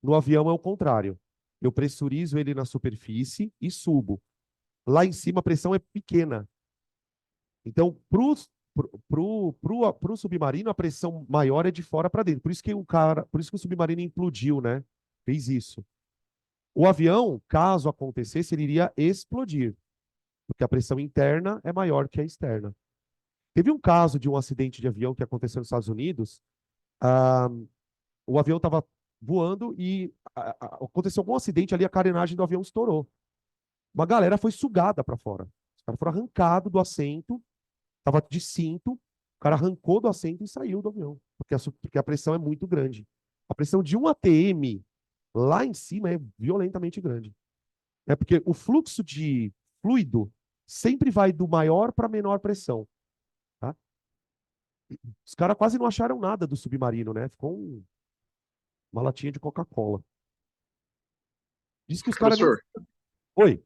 No avião é o contrário. Eu pressurizo ele na superfície e subo. Lá em cima a pressão é pequena. Então, pro submarino, a pressão maior é de fora para dentro. Por isso que o submarino implodiu, né? Fez isso. O avião, caso acontecesse, ele iria explodir, porque a pressão interna é maior que a externa. Teve um caso de um acidente de avião que aconteceu nos Estados Unidos. Ah, o avião estava voando e aconteceu algum acidente ali, a carenagem do avião estourou. Uma galera foi sugada para fora. Os caras foram arrancados do assento, estava de cinto, o cara arrancou do assento e saiu do avião, porque a pressão é muito grande. A pressão de 1 atm lá em cima é violentamente grande. É porque o fluxo de fluido sempre vai do maior para menor pressão. Tá? Os caras quase não acharam nada do submarino, né? Ficou uma latinha de Coca-Cola. Diz que os caras nem. Professor, Oi.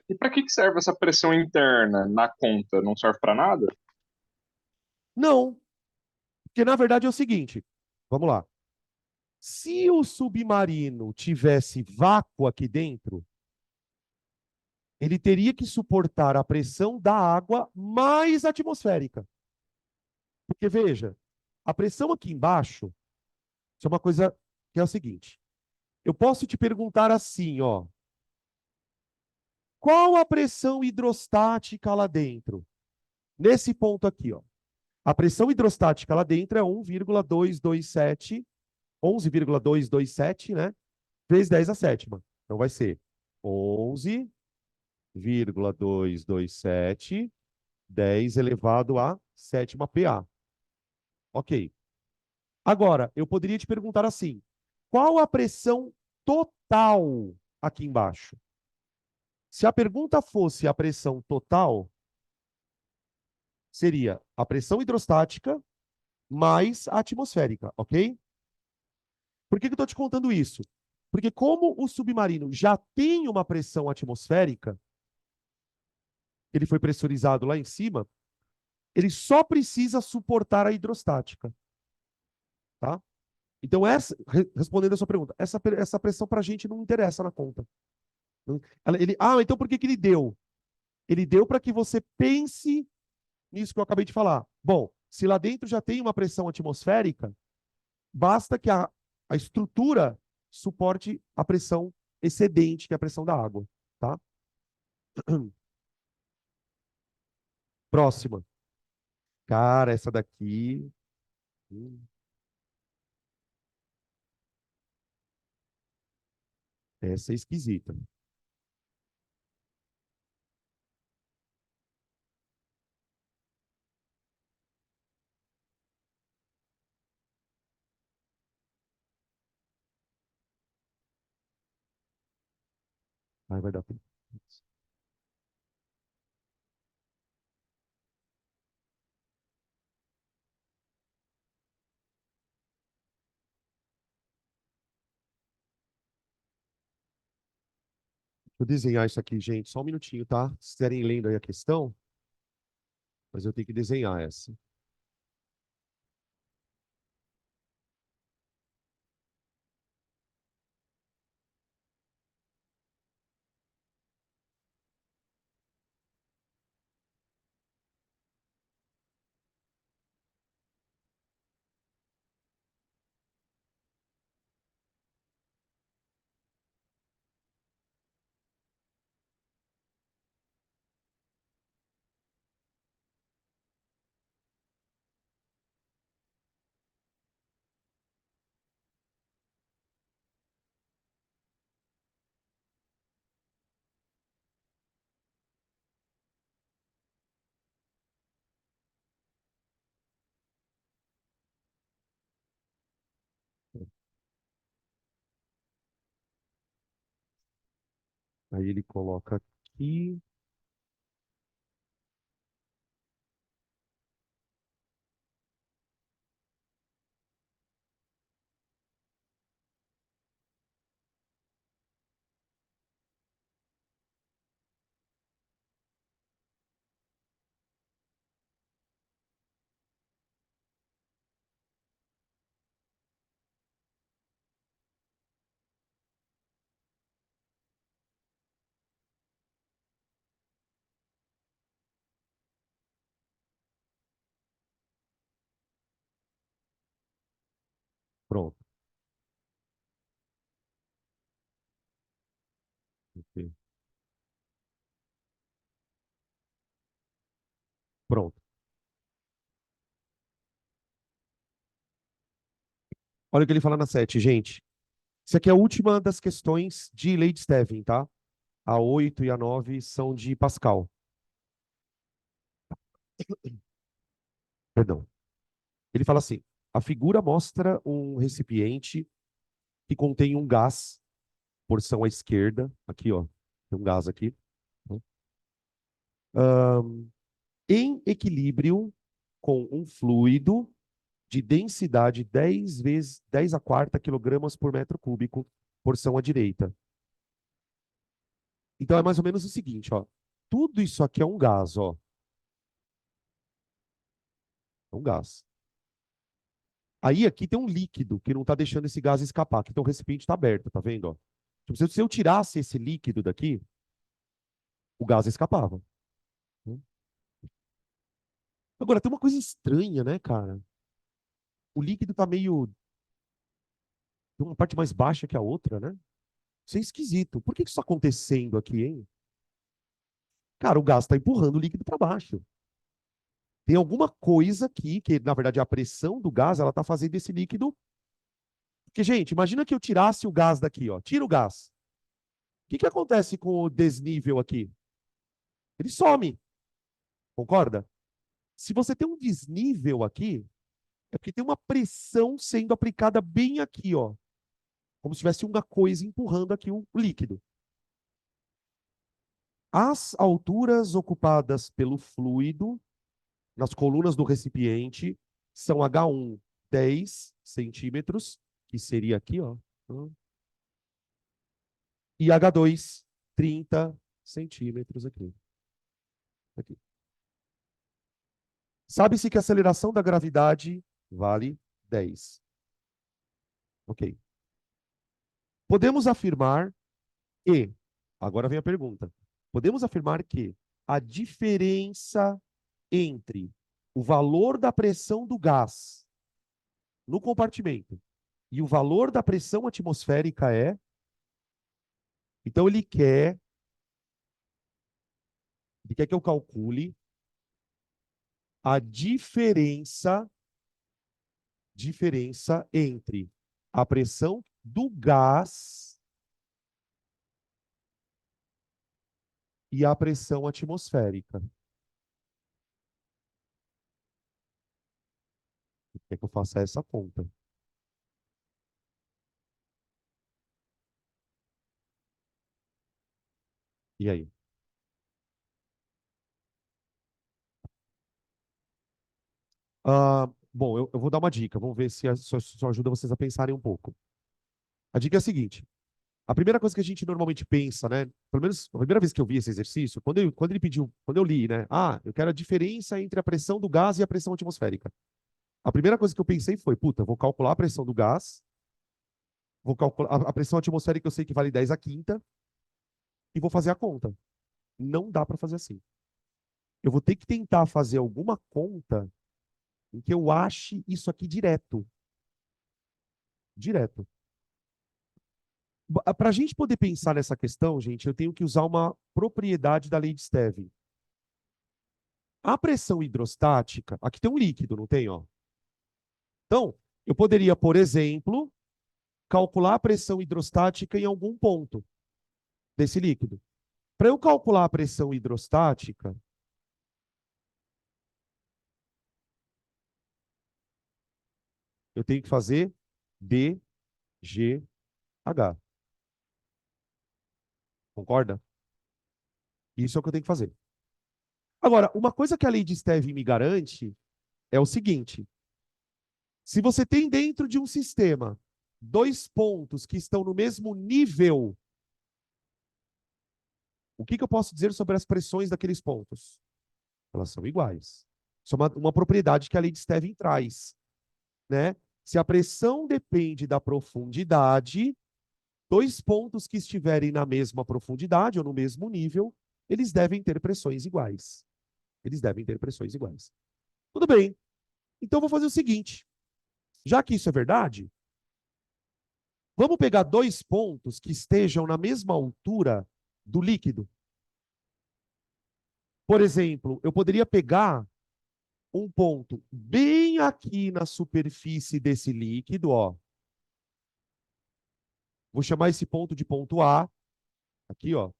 e para que serve essa pressão interna na conta? Não serve para nada? Não. Porque na verdade é o seguinte. Vamos lá. Se o submarino tivesse vácuo aqui dentro, ele teria que suportar a pressão da água mais atmosférica. Porque, veja, a pressão aqui embaixo, isso é uma coisa que é o seguinte. Eu posso te perguntar assim, ó. Qual a pressão hidrostática lá dentro? Nesse ponto aqui, ó. A pressão hidrostática lá dentro é 1,227, 11,227, né? Vezes 10 a sétima. Então vai ser 11,227, 10 elevado a sétima PA. Ok. Agora, eu poderia te perguntar assim: qual a pressão total aqui embaixo? Se a pergunta fosse a pressão total, seria a pressão hidrostática mais a atmosférica, ok? Por que eu estou te contando isso? Porque como o submarino já tem uma pressão atmosférica, ele foi pressurizado lá em cima, ele só precisa suportar a hidrostática, tá? Então, respondendo a sua pergunta, essa pressão para a gente não interessa na conta. Então por que ele deu? Ele deu para que você pense nisso que eu acabei de falar. Bom, se lá dentro já tem uma pressão atmosférica, basta que a estrutura suporte a pressão excedente, que é a pressão da água, tá? Próxima. Cara, essa daqui. hum, Essa é esquisita. Vai dar tempo. Vou desenhar isso aqui, gente. Só um minutinho, tá? Se estiverem lendo aí a questão, mas eu tenho que desenhar essa. Aí ele coloca aqui. Pronto. Ok. Pronto. Olha o que ele fala na 7, gente. Isso aqui é a última das questões de lei de Stevin, tá? A 8 e a 9 são de Pascal. Perdão. Ele fala assim: a figura mostra um recipiente que contém um gás, porção à esquerda, aqui, ó, tem um gás aqui, né? Em equilíbrio com um fluido de densidade 10 vezes 10 a quarta quilogramas por metro cúbico, porção à direita. Então é mais ou menos o seguinte, ó. Tudo isso aqui é um gás, ó. É um gás. Aí aqui tem um líquido que não está deixando esse gás escapar, que então o recipiente está aberto, tá vendo? Ó? Tipo, se eu tirasse esse líquido daqui, o gás escapava. Né? Agora, tem uma coisa estranha, né, cara? O líquido tá meio. Tem uma parte mais baixa que a outra, né? Isso é esquisito. Por que isso está acontecendo aqui, hein? Cara, o gás está empurrando o líquido para baixo. Tem alguma coisa aqui, que na verdade a pressão do gás, ela está fazendo esse líquido. Porque, gente, imagina que eu tirasse o gás daqui, ó. Tira o gás. O que acontece com o desnível aqui? Ele some. Concorda? Se você tem um desnível aqui, é porque tem uma pressão sendo aplicada bem aqui, ó. Como se tivesse uma coisa empurrando aqui o líquido. As alturas ocupadas pelo fluido nas colunas do recipiente são H1, 10 centímetros, que seria aqui, ó. E H2, 30 centímetros aqui. Aqui. Sabe-se que a aceleração da gravidade vale 10. Ok. Podemos afirmar que, agora vem a pergunta, podemos afirmar que a diferença entre o valor da pressão do gás no compartimento e o valor da pressão atmosférica é... Então, ele quer que eu calcule a diferença entre a pressão do gás e a pressão atmosférica. Quer que eu faça essa conta? E aí? Bom, eu vou dar uma dica. Vamos ver se isso ajuda vocês a pensarem um pouco. A dica é a seguinte. A primeira coisa que a gente normalmente pensa, né? Pelo menos a primeira vez que eu vi esse exercício, quando ele pediu, quando eu li, né? Eu quero a diferença entre a pressão do gás e a pressão atmosférica. A primeira coisa que eu pensei foi, puta, vou calcular a pressão do gás, vou calcular a pressão atmosférica, eu sei que vale 10 a quinta, e vou fazer a conta. Não dá para fazer assim. Eu vou ter que tentar fazer alguma conta em que eu ache isso aqui direto. Direto. Para a gente poder pensar nessa questão, gente, eu tenho que usar uma propriedade da lei de Stevin. A pressão hidrostática, aqui tem um líquido, não tem, ó? Então, eu poderia, por exemplo, calcular a pressão hidrostática em algum ponto desse líquido. Para eu calcular a pressão hidrostática, eu tenho que fazer dGH. Concorda? Isso é o que eu tenho que fazer. Agora, uma coisa que a lei de Stevin me garante é o seguinte. Se você tem dentro de um sistema dois pontos que estão no mesmo nível, o que eu posso dizer sobre as pressões daqueles pontos? Elas são iguais. Isso é uma propriedade que a lei de Stevin traz, né? Se a pressão depende da profundidade, dois pontos que estiverem na mesma profundidade ou no mesmo nível, eles devem ter pressões iguais. Eles devem ter pressões iguais. Tudo bem. Então, eu vou fazer o seguinte. Já que isso é verdade, vamos pegar dois pontos que estejam na mesma altura do líquido. Por exemplo, eu poderia pegar um ponto bem aqui na superfície desse líquido, ó. Vou chamar esse ponto de ponto A, aqui, ó.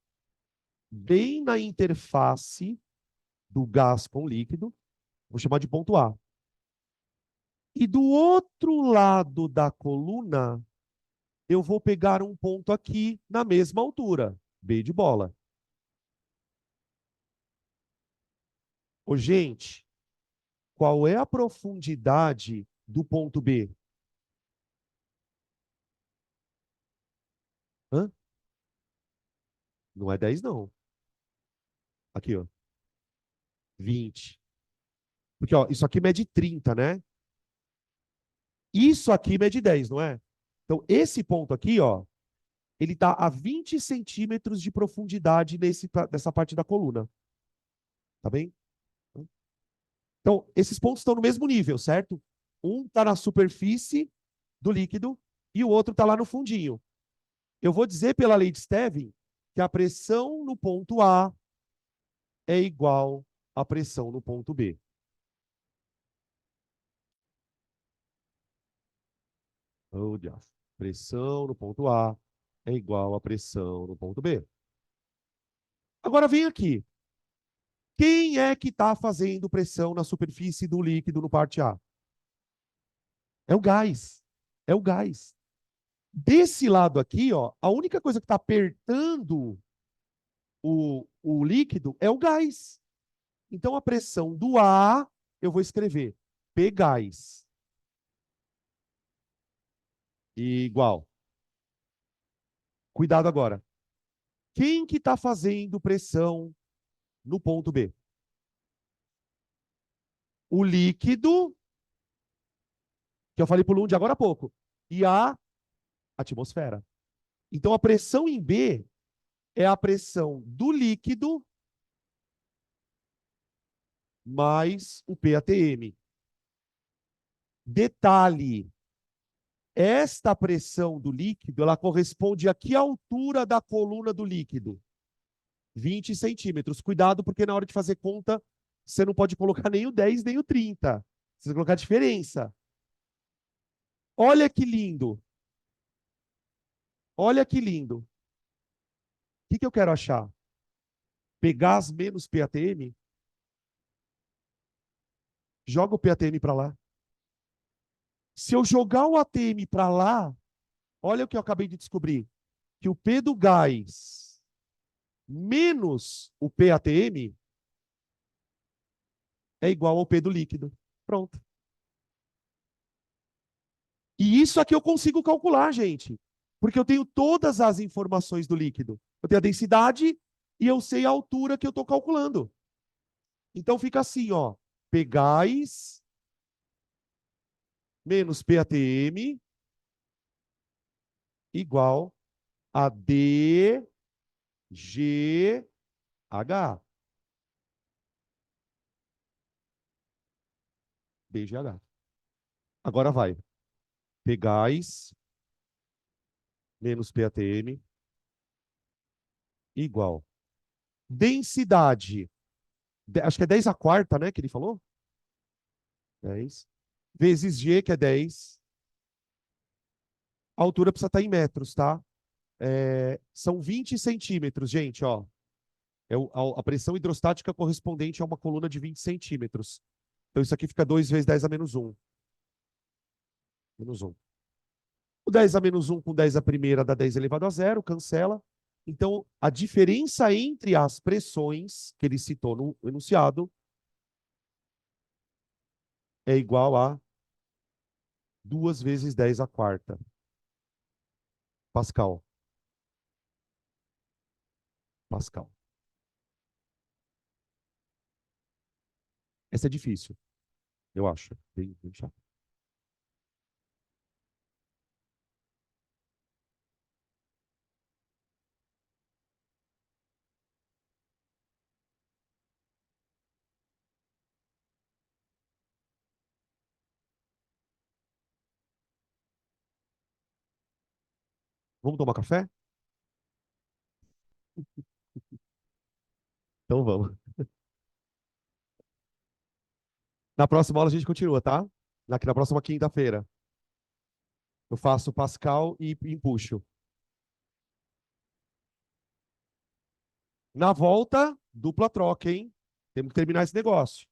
Bem na interface do gás com o líquido, vou chamar de ponto A. E do outro lado da coluna, eu vou pegar um ponto aqui na mesma altura, B de bola. Ô, gente, qual é a profundidade do ponto B? Hã? Não é 10, não. Aqui, ó. 20. Porque, ó, isso aqui mede 30, né? Isso aqui mede 10, não é? Então, esse ponto aqui, ó, ele está a 20 centímetros de profundidade nessa parte da coluna. Tá bem? Então, esses pontos estão no mesmo nível, certo? Um está na superfície do líquido e o outro está lá no fundinho. Eu vou dizer pela lei de Stevin que a pressão no ponto A é igual à pressão no ponto B. Oh, diacho. Pressão no ponto A é igual a pressão no ponto B. Agora vem aqui. Quem é que está fazendo pressão na superfície do líquido no parte A? É o gás. É o gás. Desse lado aqui, ó, a única coisa que está apertando o líquido é o gás. Então, a pressão do A, eu vou escrever P gás igual. Cuidado agora. Quem que está fazendo pressão no ponto B? O líquido, que eu falei para o Lund agora há pouco, e a atmosfera. Então, a pressão em B é a pressão do líquido mais o PATM. Detalhe, esta pressão do líquido, ela corresponde a que altura da coluna do líquido? 20 centímetros. Cuidado, porque na hora de fazer conta, você não pode colocar nem o 10, nem o 30. Você vai colocar a diferença. Olha que lindo. Olha que lindo. O que eu quero achar? Pegas menos PATM? Joga o PATM para lá. Se eu jogar o ATM para lá, olha o que eu acabei de descobrir. Que o P do gás menos o PATM é igual ao P do líquido. Pronto. E isso aqui eu consigo calcular, gente. Porque eu tenho todas as informações do líquido. Eu tenho a densidade e eu sei a altura que eu estou calculando. Então fica assim, ó. P gás menos PATM igual a DGH. DGH. Agora vai. P gás menos PATM igual. Densidade. Acho que é 10 a quarta, né? Que ele falou? 10. Vezes G, que é 10. A altura precisa estar em metros, tá? São 20 centímetros, gente, ó. A pressão hidrostática correspondente a uma coluna de 20 centímetros. Então, isso aqui fica 2 vezes 10 a menos 1. Menos 1. O 10 a menos 1 com 10 a primeira dá 10 elevado a zero, cancela. Então, a diferença entre as pressões que ele citou no enunciado é igual a 2 vezes 10 a quarta. Pascal. Pascal. Essa é difícil, eu acho. Bem chato. Vamos tomar café? Então vamos. Na próxima aula a gente continua, tá? Na próxima quinta-feira. Eu faço Pascal e empuxo. Na volta, dupla troca, hein? Temos que terminar esse negócio.